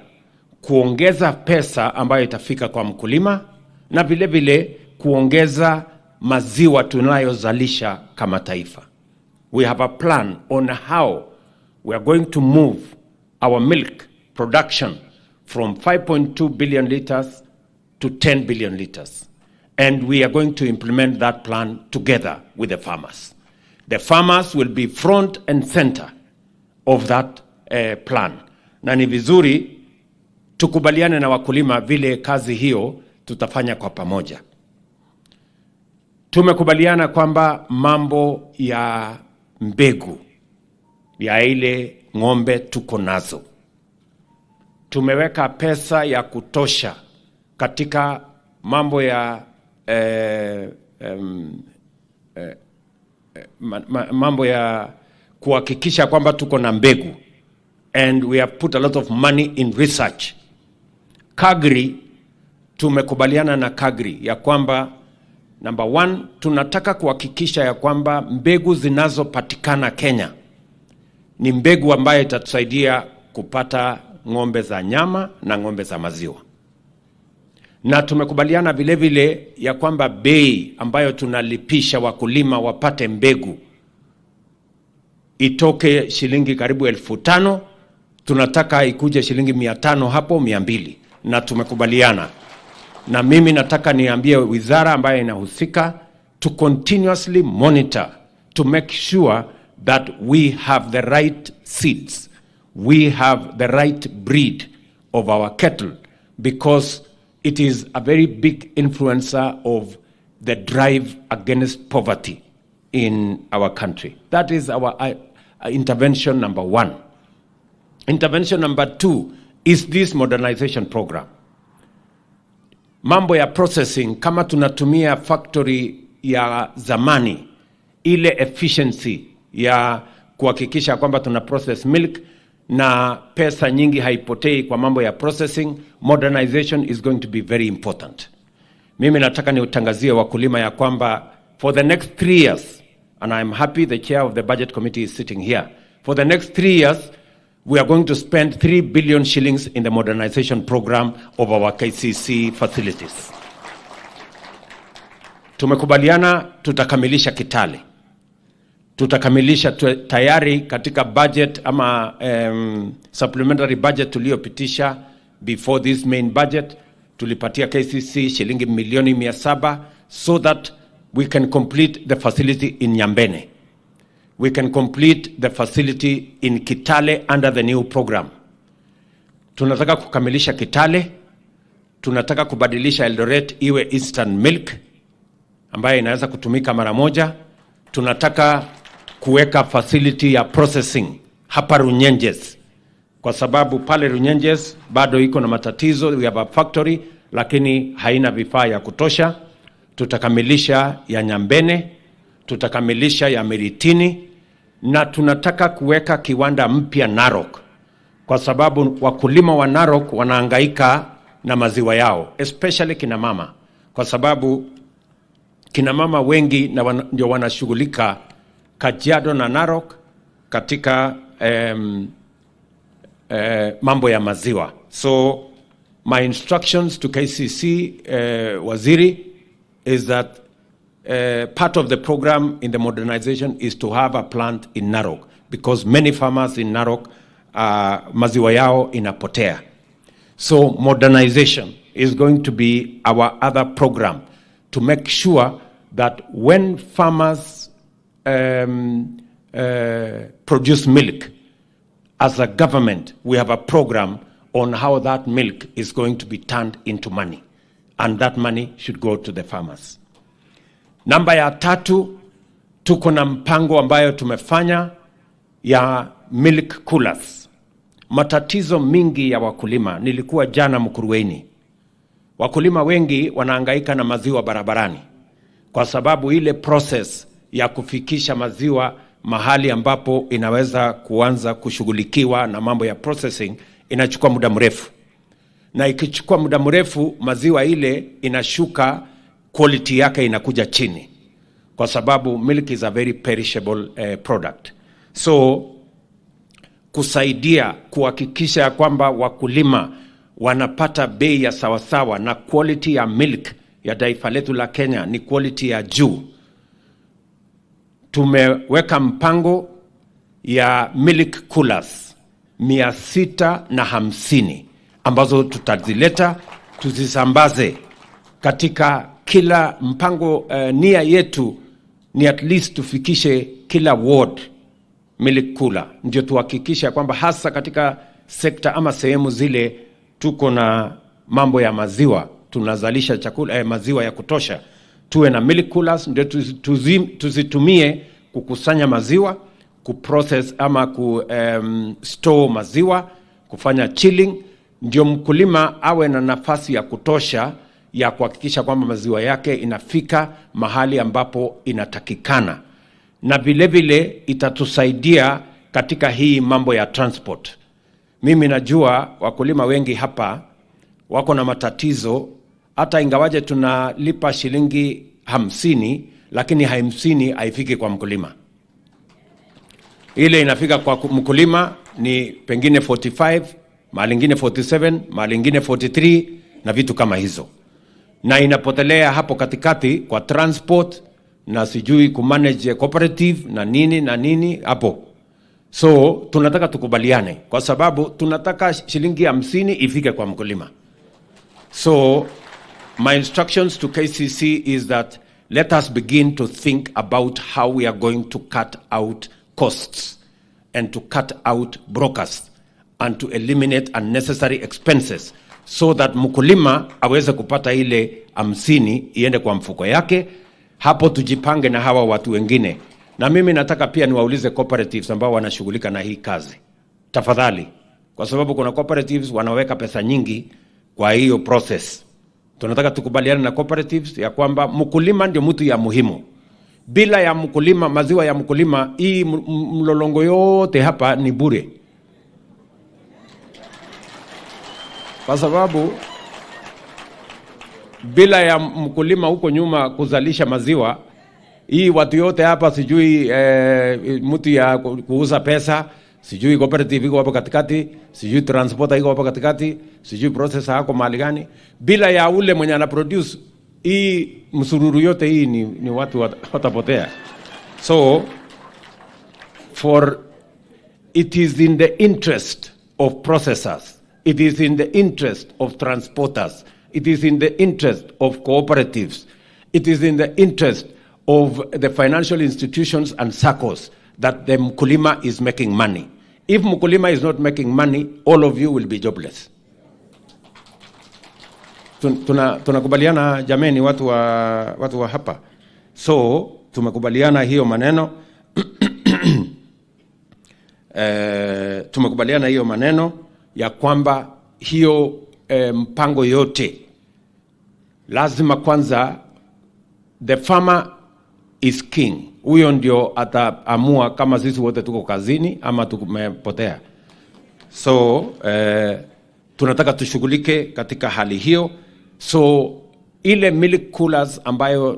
kuongeza pesa ambayo itafika kwa mkulima, na vile vile kuongeza maziwa tunayozalisha kama taifa. We have a plan on how we are going to move our milk production from 5.2 billion liters to 10 billion liters. And we are going to implement that plan together with the farmers. The farmers will be front and center of that plan. Na ni vizuri tukubaliane na wakulima vile kazi hiyo tutafanya kwa pamoja. Tumekubaliana kwamba mambo ya mbegu ya ile ng'ombe tuko nazo, tumeweka pesa ya kutosha katika mambo ya mambo ya kuhakikisha kwamba tuko na mbegu, and we have put a lot of money in research. Kagri, tumekubaliana na Kagri ya kwamba number 1, tunataka kuhakikisha ya kwamba mbegu zinazopatikana Kenya ni mbegu ambayo itatusaidia kupata ng'ombe za nyama na ng'ombe za maziwa. Na tumekubaliana vile vile ya kwamba bei ambayo tunalipisha wakulima wapate mbegu itoke shilingi karibu 5,000, tunataka ikuje shilingi 500 hapo 200, na tumekubaliana. Na mimi nataka niambie wizara ambayo inahusika to continuously monitor to make sure that we have the right seeds, we have the right breed of our cattle, because it is a very big influencer of the drive against poverty in our country. That is our intervention number 1. Intervention number 2 is this modernization program. Mambo ya processing, kama tunatumia factory ya zamani, ile efficiency ya kuhakikisha kwamba tuna process milk na pesa nyingi haipotei kwa mambo ya processing, modernization is going to be very important. Mimi nataka niutangazie wakulima ya kwamba for the next 3 years, and I'm happy the chair of the budget committee is sitting here, for the next 3 years, we are going to spend 3 billion shillings in the modernization program of our KCC facilities. Tumekubaliana tutakamilisha Kitale. Tutakamilisha tayari katika budget ama supplementary budget tuliopitisha before this main budget. Tulipatia KCC shilingi milioni 700 so that we can complete the facility in Nyambene. We can complete the facility in Kitale under the new program. Tunataka kukamilisha Kitale, tunataka kubadilisha Eldoret iwe instant milk ambayo inaweza kutumika mara moja. Tunataka kuweka facility ya processing hapa Runyenjes, kwa sababu pale Runyenjes bado iko na matatizo. We have a factory lakini haina vifaa ya kutosha. Tutakamilisha ya Nyambene, tutakamilisha ya Miritini, na tunataka kuweka kiwanda mpya Narok, kwa sababu wakulima wa Narok wanahangaika na maziwa yao, especially kina mama, kwa sababu kina mama wengi ndio wanashughulika Kajiado na Narok katika mambo ya maziwa. So my instructions to KCC waziri is that part of the program in the modernization is to have a plant in Narok, because many farmers in Narok maziwa yao inapotea. So modernization is going to be our other program to make sure that when farmers produce milk, as a government, we have a program on how that milk is going to be turned into money, and that money should go to the farmers. Namba ya 3, tuko na mpango ambayo tumefanya ya milk coolers. Matatizo mingi ya wakulima, nilikuwa jana Mkuruweni. Wakulima wengi wanahangaika na maziwa barabarani, kwa sababu ile process ya kufikisha maziwa mahali ambapo inaweza kuanza kushughulikiwa na mambo ya processing inachukua muda mrefu. Na ikichukua muda mrefu, maziwa ile inashuka, quality yake inakuja chini, kwa sababu milk is a very perishable product. So kusaidia kuhakikisha kwamba wakulima wanapata bei ya sawasawa na quality ya milk ya taifa letu la Kenya ni quality ya juu, tumeweka mpango ya milk coolers 650 ambazo tutazileta tuzisambaze katika kila mpango. Nia yetu ni at least tufikishe kila ward milk cooler, ndio tuhakikisha kwamba hasa katika sekta ama sehemu zile tuko na mambo ya maziwa, tunazalisha chakula maziwa ya kutosha, tuwe na milk coolers ndio tuzitumie kukusanya maziwa, kuprocess ama store maziwa, kufanya chilling, ndio mkulima awe na nafasi ya kutosha ya kuhakikisha kwamba maziwa yake inafika mahali ambapo inatakikana. Na vile vile itatusaidia katika hii mambo ya transport. Mimi najua wakulima wengi hapa wako na matatizo, hata ingawaje tunalipa shilingi 50, lakini 50 haifiki kwa mkulima. Ile inafika kwa mkulima ni pengine 45, mahali ingine 47, mahali ingine 43 na vitu kama hizo. Na inapotelea hapo katikati kwa transport na sijui kumanage cooperative na nini hapo. So tunataka tukubaliane, kwa sababu tunataka shilingi 50 ifike kwa mkulima. So my instructions to KCC is that let us begin to think about how we are going to cut out costs and to cut out brokers and to eliminate unnecessary expenses so that mkulima aweze kupata ile 50 iende kwa mfuko yake. hapo tujipange na hawa watu wengine. Na mimi nataka pia niwaulize cooperatives ambao wanashughulika na hii kazi, tafadhali, kwa sababu kuna cooperatives wanaweka pesa nyingi kwa hiyo process. Tunataka tukubaliane na cooperatives ya kwamba mkulima ndio mtu ya muhimu. Bila ya mkulima, maziwa ya mkulima, hii mlolongo yote hapa ni bure. Kwa sababu bila ya mkulima huko nyuma kuzalisha maziwa, hii watu yote hapa sijui mtu ya kuuza pesa, sijui cooperative iko hapo katikati, sijui transporter iko hapo katikati, sijui processor hako mahali gani. Bila ya ule mwenye ana produce, hii msururu yote hii ni watu watapotea. So it is in the interest of processors, it is in the interest of transporters, it is in the interest of cooperatives, it is in the interest of the financial institutions and SACCOs that the mkulima is making money. If mkulima is not making money, all of you will be jobless. Tunakubaliana jameni, watu wa hapa. So tumekubaliana hiyo maneno. Tumekubaliana hiyo maneno ya kwamba hiyo mpango yote lazima kwanza the farmer is king. Huyo ndio ataamua kama sisi wote tuko kazini ama tumepotea. So tunataka tushughulike katika hali hiyo. So ile milk coolers ambayo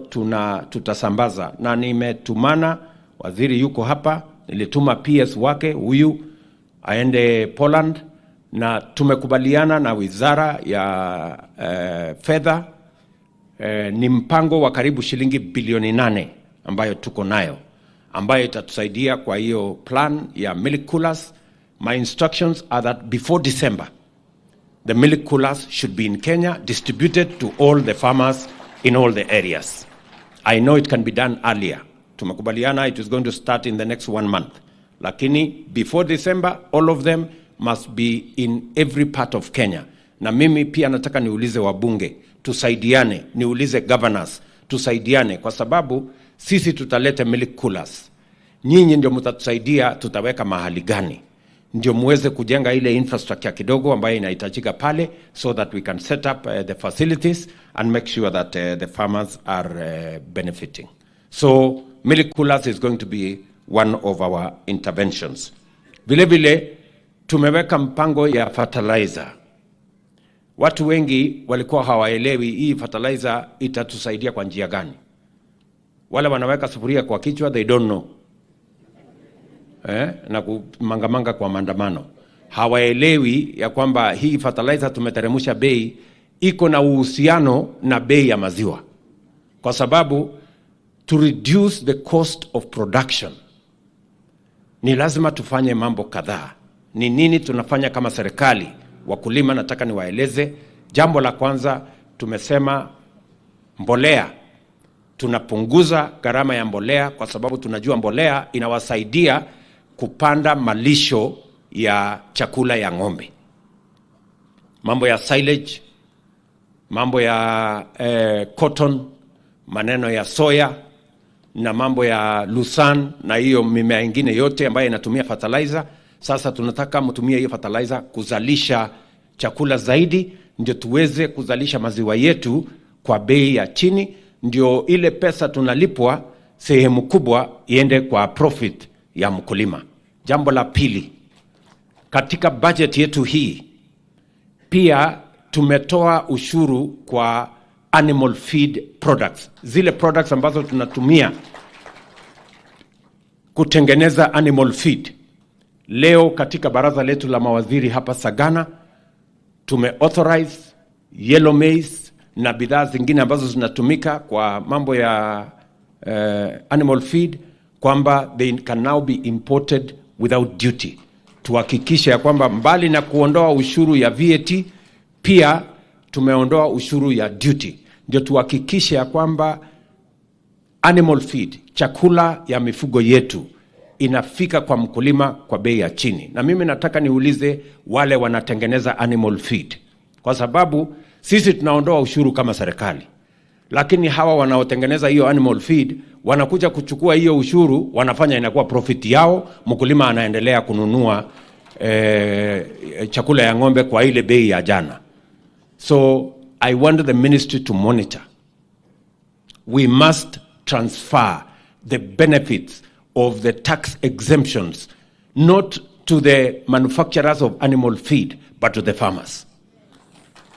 tutasambaza, na nimetumana, waziri yuko hapa, nilituma PS wake huyu aende Poland, na tumekubaliana na wizara ya fedha. Ni mpango wa karibu shilingi bilioni 8 ambayo tuko nayo, ambayo itatusaidia kwa hiyo plan ya milk coolers. My instructions are that before December, the milk coolers should be in Kenya, distributed to all the farmers in all the areas. I know it can be done earlier. Tumekubaliana it is going to start in the next 1 month. Lakini before December, all of them must be in every part of Kenya. Na mimi pia nataka niulize wabunge, tusaidiane, niulize governors, tusaidiane, kwa sababu sisi tutalete milk coolers. Nyinyi ndio mtatusaidia tutaweka mahali gani, ndio muweze kujenga ile infrastructure kidogo ambayo inahitajika pale, so that we can set up the facilities and make sure that the farmers are benefiting. So milk coolers is going to be one of our interventions. Vile vile tumeweka mpango ya fertilizer. Watu wengi walikuwa hawaelewi hii fertilizer itatusaidia kwa njia gani. Wale wanaweka sufuria kwa kichwa, they don't know. Na kumangamanga kwa maandamano. Hawaelewi ya kwamba hii fertilizer tumeteremsha bei, iko na uhusiano na bei ya maziwa. Kwa sababu to reduce the cost of production, ni lazima tufanye mambo kadhaa. Ni nini tunafanya kama serikali? Wakulima nataka niwaeleze. Jambo la kwanza, tumesema mbolea. Tunapunguza gharama ya mbolea, kwa sababu tunajua mbolea inawasaidia kupanda malisho ya chakula ya ng'ombe. Mambo ya silage, mambo ya cotton, maneno ya soya, na mambo ya lusan, na hiyo mimea ingine yote ambayo inatumia fertilizer. Sasa tunataka mtumie hiyo fertilizer kuzalisha chakula zaidi, ndio tuweze kuzalisha maziwa yetu kwa bei ya chini, ndio ile pesa tunalipwa sehemu kubwa iende kwa profit ya mkulima. Jambo la pili, katika budget yetu hii pia tumetoa ushuru kwa animal feed products, zile products ambazo tunatumia kutengeneza animal feed. Leo katika baraza letu la mawaziri hapa Sagana tumeauthorize yellow maize na bidhaa zingine ambazo zinatumika kwa mambo ya animal feed, kwamba they can now be imported without duty. Tuhakikishe ya kwamba mbali na kuondoa ushuru ya VAT, pia tumeondoa ushuru ya duty. Ndio tuhakikishe ya kwamba animal feed, chakula ya mifugo yetu, inafika kwa mkulima kwa bei ya chini. Na mimi nataka niulize wale wanatengeneza animal feed, kwa sababu sisi tunaondoa ushuru kama serikali, lakini hawa wanaotengeneza hiyo animal feed wanakuja kuchukua hiyo ushuru, wanafanya inakuwa profit yao, mkulima anaendelea kununua chakula ya ng'ombe kwa ile bei ya jana. So I want the ministry to monitor. We must transfer the benefits of the tax exemptions not to the manufacturers of animal feed but to the farmers.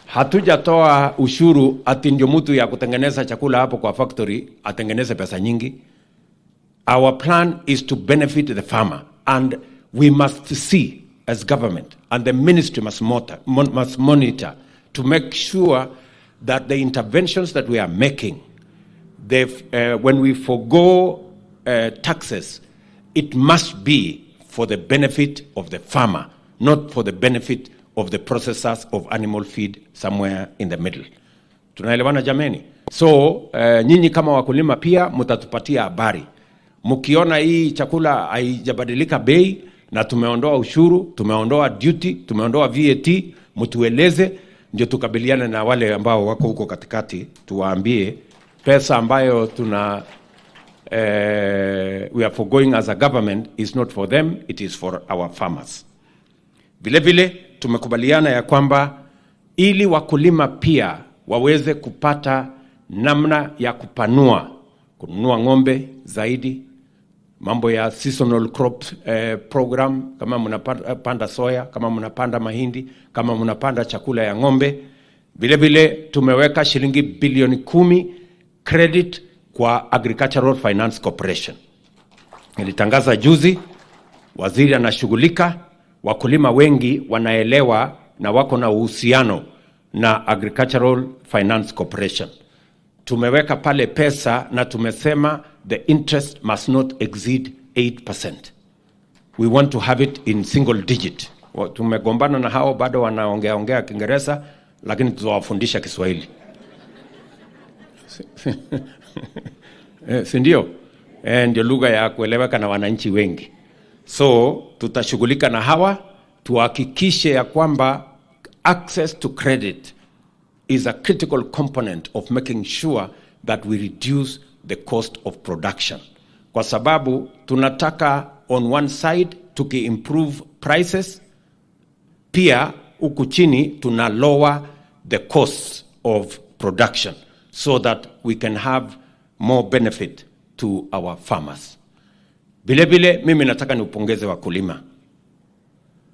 Hatujatoa ushuru ati ndio mtu ya kutengeneza chakula hapo kwa factory atengeneze pesa nyingi. Our plan is to benefit the farmer, and we must see as government, and the ministry must monitor to make sure that the interventions that we are making, when we forgo taxes, it must be for the benefit of the farmer, not for the benefit of the processors of animal feed somewhere in the middle. Tunaelewana jameni? So nyinyi kama wakulima pia mtatupatia habari. Mkiona hii chakula haijabadilika bei na tumeondoa ushuru, tumeondoa duty, tumeondoa VAT, mtueleze ndio tukabiliane na wale ambao wako huko katikati, tuwaambie pesa ambayo tuna we are forgoing as a government is not for them, it is for our farmers. Vile vile tumekubaliana ya kwamba ili wakulima pia waweze kupata namna ya kununua ng'ombe zaidi, mambo ya seasonal crop program, kama mnapanda soya, kama mnapanda mahindi, kama mnapanda chakula ya ng'ombe. Vile vile tumeweka shilingi bilioni 10 credit kwa Agricultural Finance Corporation. Nilitangaza juzi, waziri anashughulika, wakulima wengi wanaelewa na wako na uhusiano na Agricultural Finance Corporation. Tumeweka pale pesa na tumesema the interest must not exceed 8%. We want to have it in single digit. Tumegombana na hao, bado wanaongea Kiingereza, lakini tutawafundisha Kiswahili. Si ndio? Ndio lugha ya kueleweka na wananchi wengi. So tutashughulika na hawa, tuhakikishe ya kwamba access to credit is a critical component of making sure that we reduce the cost of production. Kwa sababu tunataka on one side tuki-improve prices, pia huku chini tuna lower the costs of production so that we can have more benefit to our farmers. Vile vile mimi nataka niupongeze wakulima.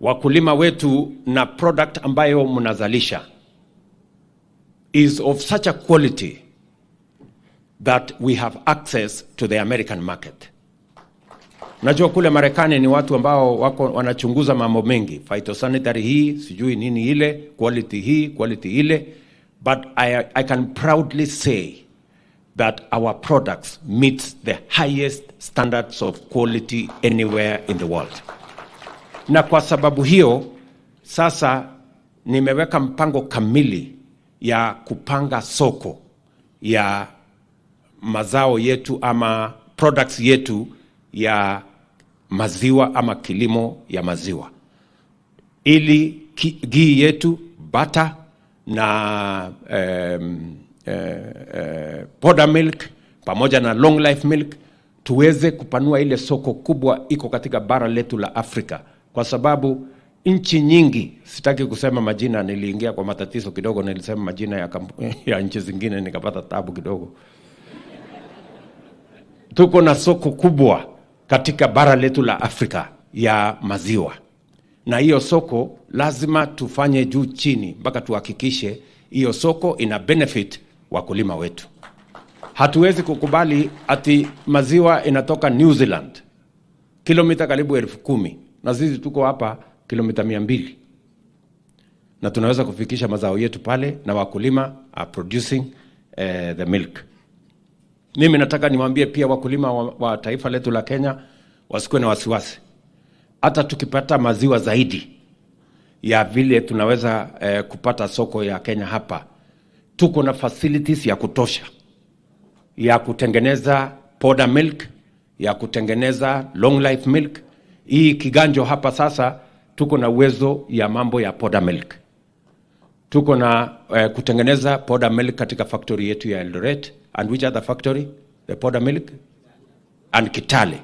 Wakulima wetu na product ambayo mnazalisha is of such a quality that we have access to the American market. Najua kule Marekani ni watu ambao wanachunguza mambo mengi, phytosanitary hii, sijui nini ile, quality hii, quality ile, but I can proudly say that our products meet the highest standards of quality anywhere in the world. Na kwa sababu hiyo, sasa nimeweka mpango kamili ya kupanga soko ya mazao yetu ama products yetu ya maziwa ama kilimo ya maziwa. Ili ghee yetu, butter na powder milk pamoja na long life milk tuweze kupanua ile soko kubwa iko katika bara letu la Afrika, kwa sababu nchi nyingi, sitaki kusema majina, niliingia kwa matatizo kidogo, nilisema majina ya nchi zingine nikapata tabu kidogo. Tuko na soko kubwa katika bara letu la Afrika ya maziwa, na hiyo soko lazima tufanye juu chini mpaka tuhakikishe hiyo soko ina benefit wakulima wetu. Hatuwezi kukubali ati maziwa inatoka New Zealand kilomita karibu 10,000 na sisi tuko hapa kilomita 200, na tunaweza kufikisha mazao yetu pale na wakulima are producing the milk. Mimi nataka niwaambie pia wakulima wa taifa letu la Kenya wasikuwe na wasiwasi. Hata tukipata maziwa zaidi ya vile tunaweza kupata soko ya Kenya hapa, tuko na facilities ya kutosha ya kutengeneza powder milk, ya kutengeneza long life milk. Hii kiganjo hapa sasa tuko na uwezo ya mambo ya powder milk. tuko na kutengeneza powder milk katika factory yetu ya Eldoret. And which other factory? The powder milk? And Kitale.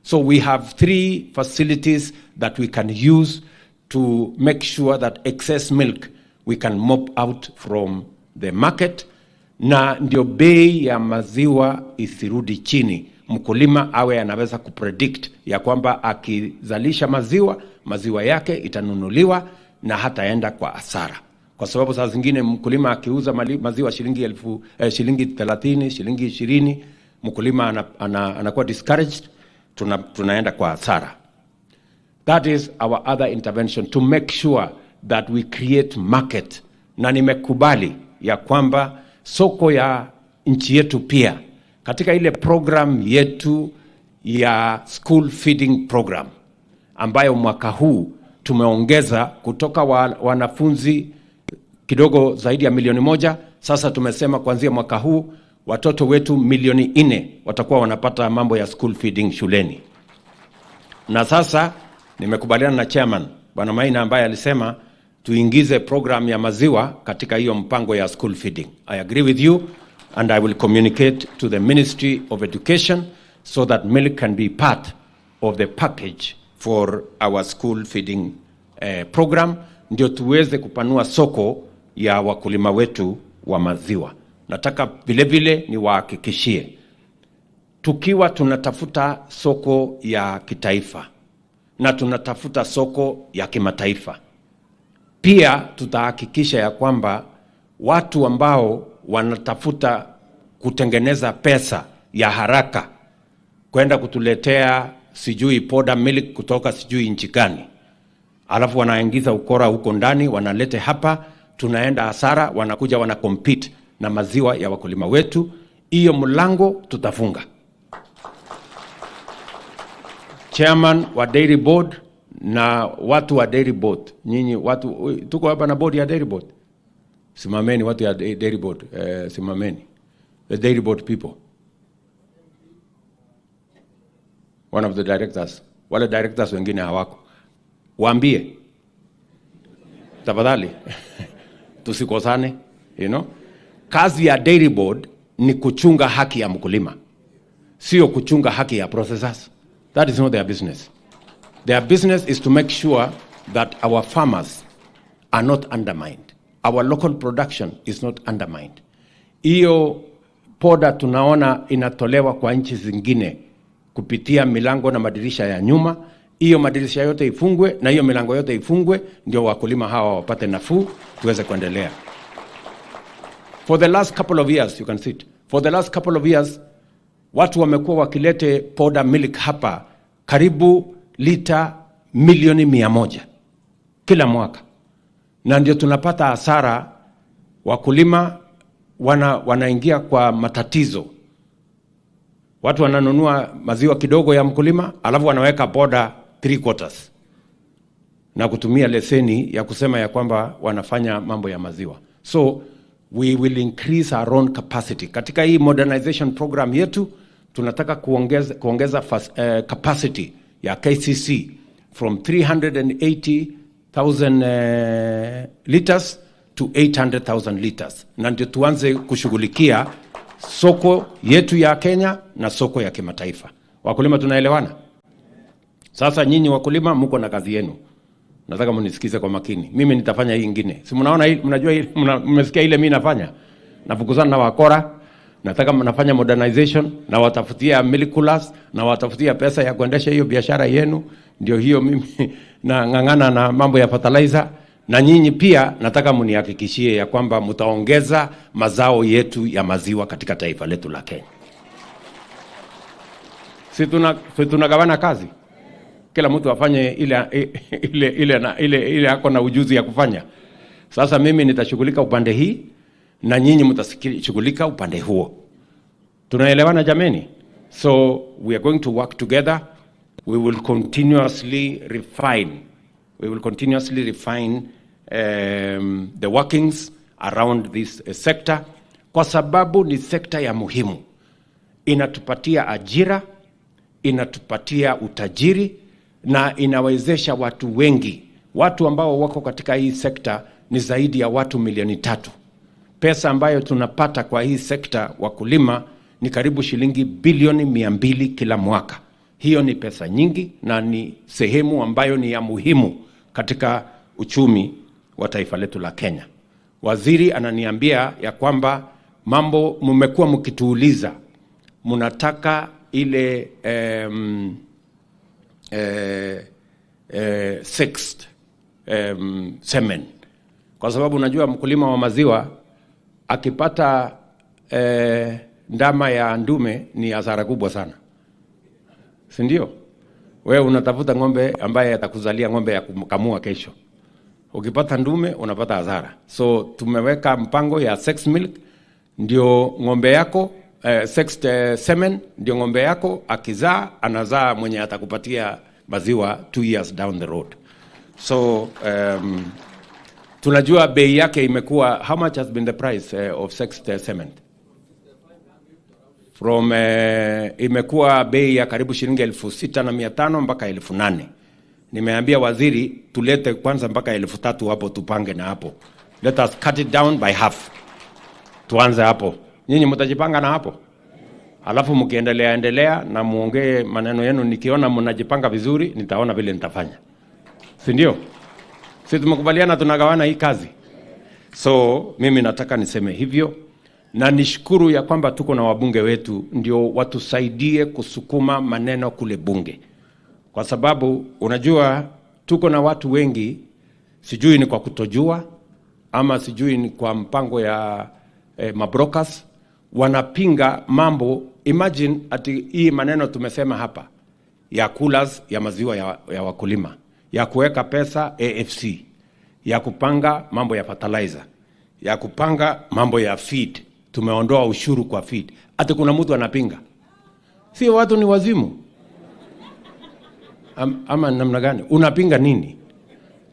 So we have 3 facilities that we can use to make sure that excess milk we can mop out from the market, na ndio bei ya maziwa isirudi chini. Mkulima awe anaweza kupredict ya kwamba akizalisha maziwa yake itanunuliwa na hataenda kwa hasara. Kwa sababu saa zingine mkulima akiuza maziwa shilingi 30, shilingi 20, mkulima anakuwa discouraged, tunaenda kwa hasara. That is our other intervention, to make sure that we create market. Na nimekubali ya kwamba soko ya nchi yetu pia, katika ile program yetu ya school feeding program, ambayo mwaka huu tumeongeza kutoka wanafunzi kidogo zaidi ya 1,000,000, sasa tumesema kuanzia mwaka huu watoto wetu 4,000,000 watakuwa wanapata mambo ya school feeding shuleni. Na sasa nimekubaliana na chairman Bwana Maina ambaye alisema tuingize program ya maziwa katika hiyo mpango ya school feeding. I agree with you, and I will communicate to the Ministry of Education so that milk can be part of the package for our school feeding program, ndio tuweze kupanua soko ya wakulima wetu wa maziwa. Nataka vile vile niwahakikishie, tukiwa tunatafuta soko ya kitaifa na tunatafuta soko ya kimataifa, pia tutahakikisha ya kwamba watu ambao wanatafuta kutengeneza pesa ya haraka kwenda kutuletea sijui powder milk kutoka sijui nchi gani, alafu wanaingiza ukora huko ndani, wanalete hapa, tunaenda hasara, wanakuja wanacompete na maziwa ya wakulima wetu, hiyo mlango tutafunga. Chairman wa Dairy Board na watu wa Dairy Board, nyinyi watu tuko hapa na board ya Dairy Board, simameni watu ya Dairy Board, simameni the Dairy Board people. One of the directors, wale directors wengine hawako, waambie tafadhali tusikosane, kazi ya Dairy Board ni kuchunga haki ya mkulima, sio kuchunga haki ya processors. That is not their business. Their business is to make sure that our farmers are not undermined. Our local production is not undermined. Hiyo poda tunaona inatolewa kwa nchi zingine kupitia milango na madirisha ya nyuma. Hiyo madirisha yote ifungwe na hiyo milango yote ifungwe, ndio wakulima hawa wapate nafuu, tuweze kuendelea. For the last couple of years, you can see it. For the last couple of years, watu wamekuwa wakilete powder milk hapa karibu lita 100,000,000 kila mwaka. Na ndio tunapata hasara, wakulima wanaingia kwa matatizo. Watu wananunua maziwa kidogo ya mkulima, alafu wanaweka powder 3/4 na kutumia leseni ya kusema ya kwamba wanafanya mambo ya maziwa. So we will increase our own capacity. Katika hii modernization program yetu, tunataka kuongeza capacity ya KCC from 380,000 liters to 800,000 liters. Na ndio tuanze kushughulikia soko yetu ya Kenya na soko ya kimataifa. Wakulima tunaelewana? Sasa nyinyi wakulima mko na kazi yenu. Nataka mnisikize kwa makini. Mimi nitafanya hii nyingine. Si mnaona hii, mnajua hii, mmesikia ile mimi nafanya? Nafukuzana na wakora. Nataka mnafanya modernization na watafutia milk coolers na watafutia pesa ya kuendesha hiyo biashara yenu. Ndio hiyo mimi na ngangana na mambo ya fertilizer. Na nyinyi pia nataka mnihakikishie ya kwamba mtaongeza mazao yetu ya maziwa katika taifa letu la Kenya. Si tunagawana kazi. Kila mtu afanye ile hako na ujuzi ya kufanya. Sasa mimi nitashughulika upande hii na nyinyi mtashughulika upande huo. Tunaelewana jameni? So we are going to work together. We will continuously refine. The workings around this sector, kwa sababu ni sekta ya muhimu. Inatupatia ajira, inatupatia utajiri na inawezesha watu wengi. Watu ambao wako katika hii sekta ni zaidi ya watu 300,000. Pesa ambayo tunapata kwa hii sekta wakulima ni karibu shilingi bilioni 200 kila mwaka. Hiyo ni pesa nyingi na ni sehemu ambayo ni ya muhimu katika uchumi wa taifa letu la Kenya. Waziri ananiambia ya kwamba mambo mmekuwa mkituuliza, mnataka ile sixth semen, kwa sababu unajua mkulima wa maziwa akipata ndama ya ndume ni hasara kubwa sana, si ndio? Wewe unatafuta ng'ombe ambaye atakuzalia ng'ombe ya kukamua kesho. Ukipata ndume unapata hasara. So tumeweka mpango ya sex milk, ndio ng'ombe yako sex semen, ndio ng'ombe yako akizaa anazaa mwenye atakupatia maziwa 2 years down the road. So tunajua bei yake imekuwa, how much has been the price of sex semen? From imekuwa bei ya karibu shilingi 6,500 mpaka 8,000. Nimeambia waziri tulete kwanza mpaka 3,000 hapo, tupange na hapo. Let us cut it down by half. Tuanze hapo. Nyinyi mtajipanga na hapo. Alafu mkiendelea na muongee maneno yenu, nikiona mnajipanga vizuri nitaona vile nitafanya. Si ndio? Sisi tumekubaliana tunagawana hii kazi. So mimi nataka niseme hivyo, na nishukuru ya kwamba tuko na wabunge wetu ndio watusaidie kusukuma maneno kule bunge. Kwa sababu unajua tuko na watu wengi, sijui ni kwa kutojua ama sijui ni kwa mpango ya mabrokers, wanapinga mambo. Imagine ati hii maneno tumesema hapa ya coolers ya maziwa ya wakulima, ya kuweka pesa AFC, ya kupanga mambo ya fertilizer, ya kupanga mambo ya feed. Tumeondoa ushuru kwa feed. Ati kuna mtu anapinga. Si watu ni wazimu? Ama namna gani? Unapinga nini?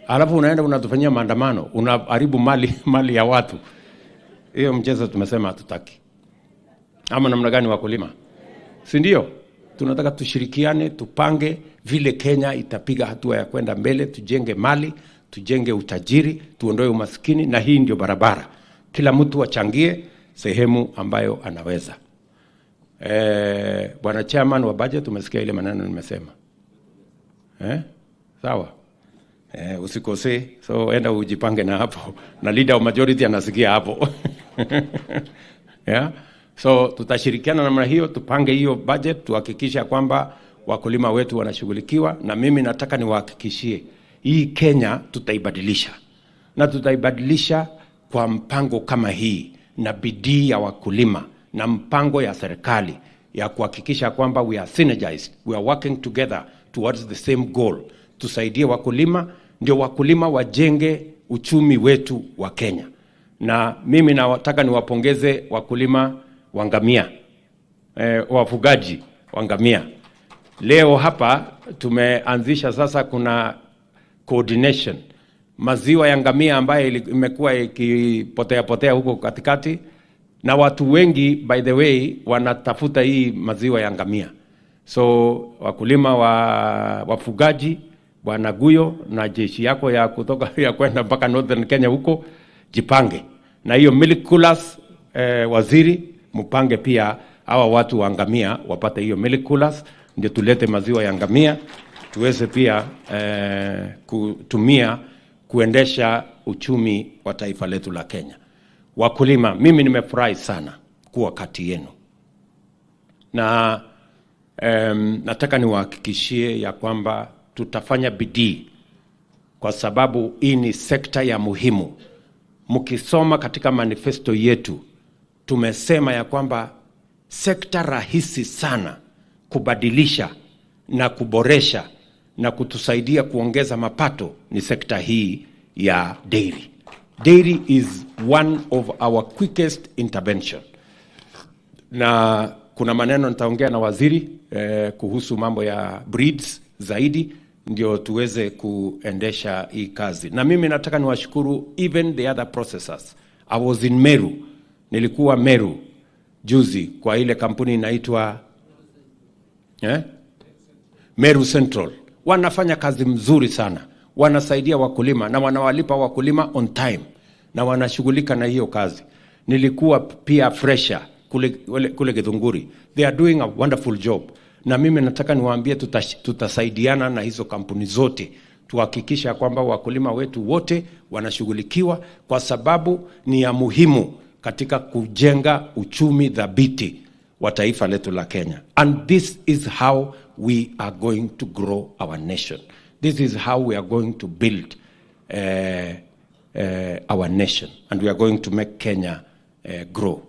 Alafu unaenda unatufanyia maandamano, unaharibu mali ya watu. Hiyo mchezo tumesema hatutaki. Ama namna gani wakulima? Si ndio? Tunataka tushirikiane, tupange vile Kenya itapiga hatua ya kwenda mbele, tujenge mali, tujenge utajiri, tuondoe umaskini, na hii ndio barabara. Kila mtu achangie sehemu ambayo anaweza. Bwana chairman wa budget, umesikia ile maneno nimesema. Sawa. Usikose. So enda ujipange na hapo. Na leader of majority anasikia hapo. Yeah. So tutashirikiana namna hiyo, tupange hiyo budget, tuhakikisha kwamba wakulima wetu wanashughulikiwa, na mimi nataka niwahakikishie hii Kenya tutaibadilisha. Na tutaibadilisha kwa mpango kama hii, na bidii ya wakulima, na mpango ya serikali ya kuhakikisha kwamba we are synergized, we are working together towards the same goal. Tusaidie wakulima, ndio wakulima wajenge uchumi wetu wa Kenya. Na mimi nataka niwapongeze wakulima wa ngamia, wafugaji wa ngamia. Leo hapa tumeanzisha sasa, kuna coordination. Maziwa ya ngamia ambayo imekuwa ikipotea huko katikati, na watu wengi by the way wanatafuta hii maziwa ya ngamia. So wakulima wafugaji, Bwana Guyo na jeshi yako ya kutoka ya kwenda mpaka Northern Kenya huko, jipange. Na hiyo milk coolers, waziri mpange pia hawa watu wa ngamia wapate hiyo milk coolers, ndio tulete maziwa ya ngamia tuweze pia kutumia kuendesha uchumi wa taifa letu la Kenya. Wakulima, mimi nimefurahi sana kuwa kati yenu. Na nataka niwahakikishie ya kwamba tutafanya bidii, kwa sababu hii ni sekta ya muhimu. Mkisoma katika manifesto yetu, tumesema ya kwamba sekta rahisi sana kubadilisha na kuboresha na kutusaidia kuongeza mapato ni sekta hii ya dairy. Dairy is one of our quickest intervention. Na kuna maneno nitaongea na waziri kuhusu mambo ya breeds zaidi, ndio tuweze kuendesha hii kazi. Na mimi nataka niwashukuru even the other processors. I was in Meru. Nilikuwa Meru juzi kwa ile kampuni inaitwa Meru Central. Wanafanya kazi mzuri sana. wanasaidia wakulima na wanawalipa wakulima on time na wanashughulika na hiyo kazi. Nilikuwa pia fresher kule Githunguri. They are doing a wonderful job. Na mimi nataka niwaambie tutasaidiana na hizo kampuni zote tuhakikisha kwamba wakulima wetu wote wanashughulikiwa, kwa sababu ni ya muhimu katika kujenga uchumi dhabiti wa taifa letu la Kenya. And this is how we are going to grow our nation. This is how we are going to build our nation, and we are going to make Kenya grow.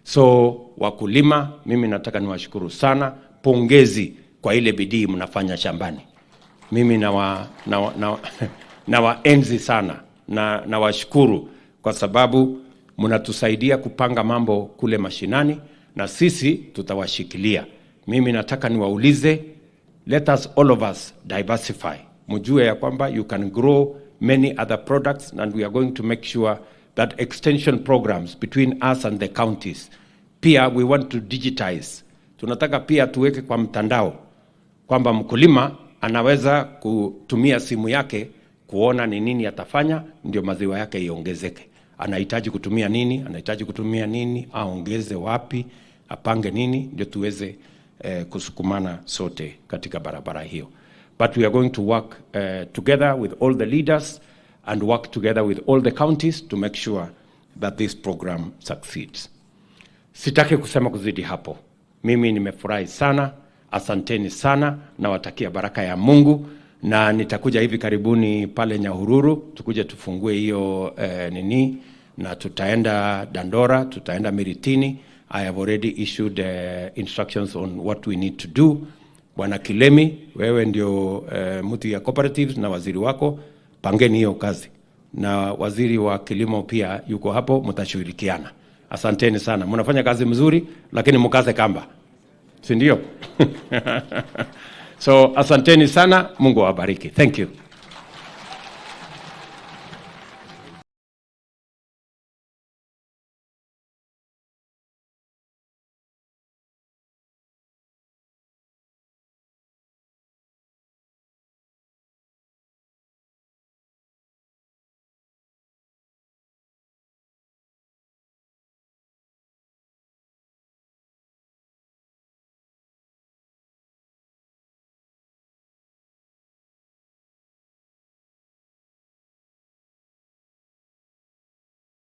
So wakulima, mimi nataka niwashukuru sana. Pongezi kwa ile bidii mnafanya shambani. Mimi na waenzi sana na washukuru kwa sababu mnatusaidia kupanga mambo kule mashinani na sisi tutawashikilia. Mimi nataka niwaulize, let us all of us diversify. Mjue ya kwamba you can grow many other products, and we are going to make sure that extension programs between us and the counties. Pia we want to digitize. Tunataka pia tuweke kwa mtandao kwamba mkulima anaweza kutumia simu yake kuona ni nini atafanya ndio maziwa yake iongezeke. Anahitaji kutumia nini, aongeze wapi, apange nini, ndio tuweze kusukumana sote katika barabara hiyo. But we are going to work together with all the leaders and work together with all the counties to make sure that this program succeeds. Sitaki kusema kuzidi hapo. Mimi nimefurahi sana. Asanteni sana, na watakia baraka ya Mungu, na nitakuja hivi karibuni pale Nyahururu tukuje tufungue hiyo na tutaenda Dandora, tutaenda Miritini. I have already issued instructions on what we need to do. Bwana Kilemi, wewe ndio mtu ya cooperatives na waziri wako, pangeni hiyo kazi. Na waziri wa kilimo pia yuko hapo, mtashirikiana. Asanteni sana. Mnafanya kazi mzuri, lakini mkaze kamba. Si ndio? So asanteni sana, Mungu awabariki. Thank you.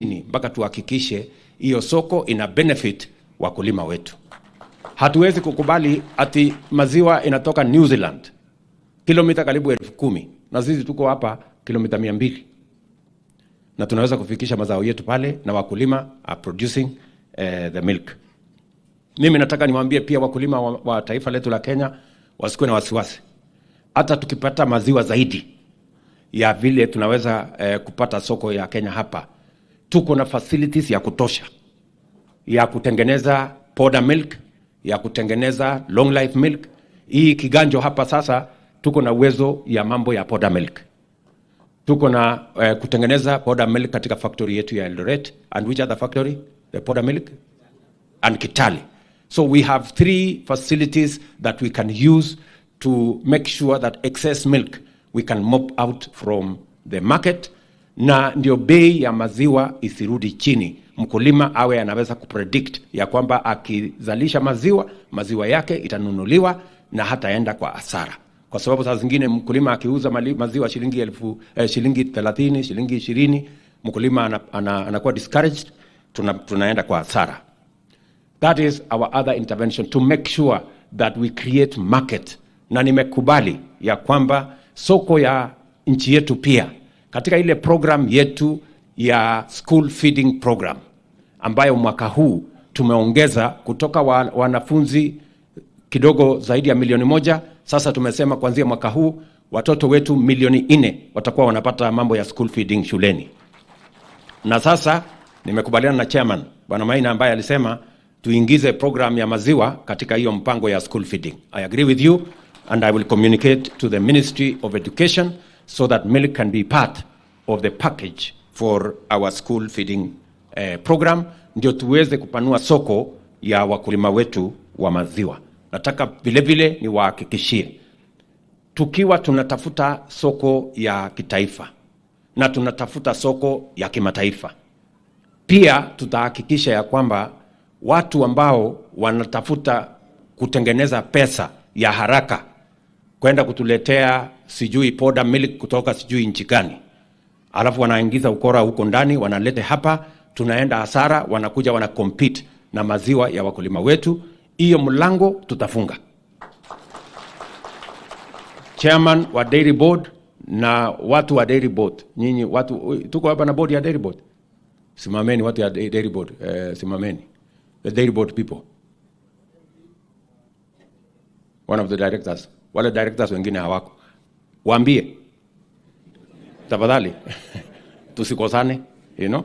Mpaka tuhakikishe hiyo soko ina benefit wakulima wetu. Hatuwezi kukubali ati maziwa inatoka New Zealand kilomita karibu 10,000 na sisi tuko hapa kilomita 200, na tunaweza kufikisha mazao yetu pale na wakulima are producing the milk. Mimi nataka niwaambie pia wakulima wa taifa letu la Kenya wasikuwe na wasiwasi. Hata tukipata maziwa zaidi ya vile tunaweza kupata soko ya Kenya hapa, tuko na facilities ya kutosha ya kutengeneza powder milk, ya kutengeneza long life milk. Hii kiganjo hapa sasa tuko na uwezo ya mambo ya powder milk. Tuko na kutengeneza powder milk katika factory yetu ya Eldoret. And which other factory? The powder milk? And Kitale. So we have 3 facilities that we can use to make sure that excess milk we can mop out from the market, na ndio bei ya maziwa isirudi chini. Mkulima awe anaweza kupredict ya kwamba akizalisha maziwa yake itanunuliwa na hataenda kwa hasara. Kwa sababu saa zingine mkulima akiuza maziwa shilingi 30, shilingi 20, mkulima anakuwa discouraged, tunaenda kwa hasara. That is our other intervention, to make sure that we create market. Na nimekubali ya kwamba soko ya nchi yetu pia katika ile program yetu ya school feeding program, ambayo mwaka huu tumeongeza kutoka wanafunzi kidogo zaidi ya 1,000,000. Sasa tumesema kuanzia mwaka huu watoto wetu 4,000,000 watakuwa wanapata mambo ya school feeding shuleni. Na sasa nimekubaliana na chairman Bwana Maina ambaye alisema tuingize program ya maziwa katika hiyo mpango ya school feeding. I agree with you, and I will communicate to the Ministry of Education so that milk can be part of the package for our school feeding program, ndio tuweze kupanua soko ya wakulima wetu wa maziwa. Nataka vile vile niwahakikishie tukiwa tunatafuta soko ya kitaifa na tunatafuta soko ya kimataifa. Pia tutahakikisha ya kwamba watu ambao wanatafuta kutengeneza pesa ya haraka kwenda kutuletea sijui powder milk kutoka sijui nchi gani, alafu wanaingiza ukora huko ndani, wanalete hapa, tunaenda hasara, wanakuja wana compete na maziwa ya wakulima wetu. Hiyo mlango tutafunga. Chairman wa Dairy Board na watu wa Dairy Board, nyinyi watu tuko hapa na board ya Dairy Board, simameni watu ya Dairy Board, simameni the Dairy Board people. One of the directors, wale directors wengine hawako, waambie tafadhali tusikosane, you know.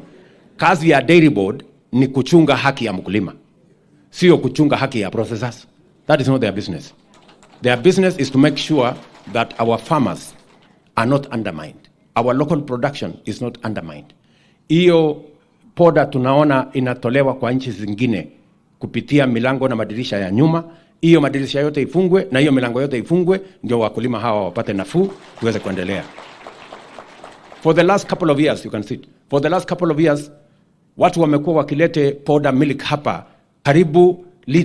Kazi ya Dairy Board ni kuchunga haki ya mkulima, sio kuchunga haki ya processors. That is not their business. Their business is to make sure that our farmers are not undermined. Our local production is not undermined. Hiyo poda tunaona inatolewa kwa nchi zingine kupitia milango na madirisha ya nyuma. Hiyo madirisha yote ifungwe na hiyo milango yote ifungwe, ndio wakulima hawa wapate nafuu tuweze kuendelea. For the last couple of years, you can see, for the last couple of years, watu wamekuwa wakilete powder milk hapa karibu lita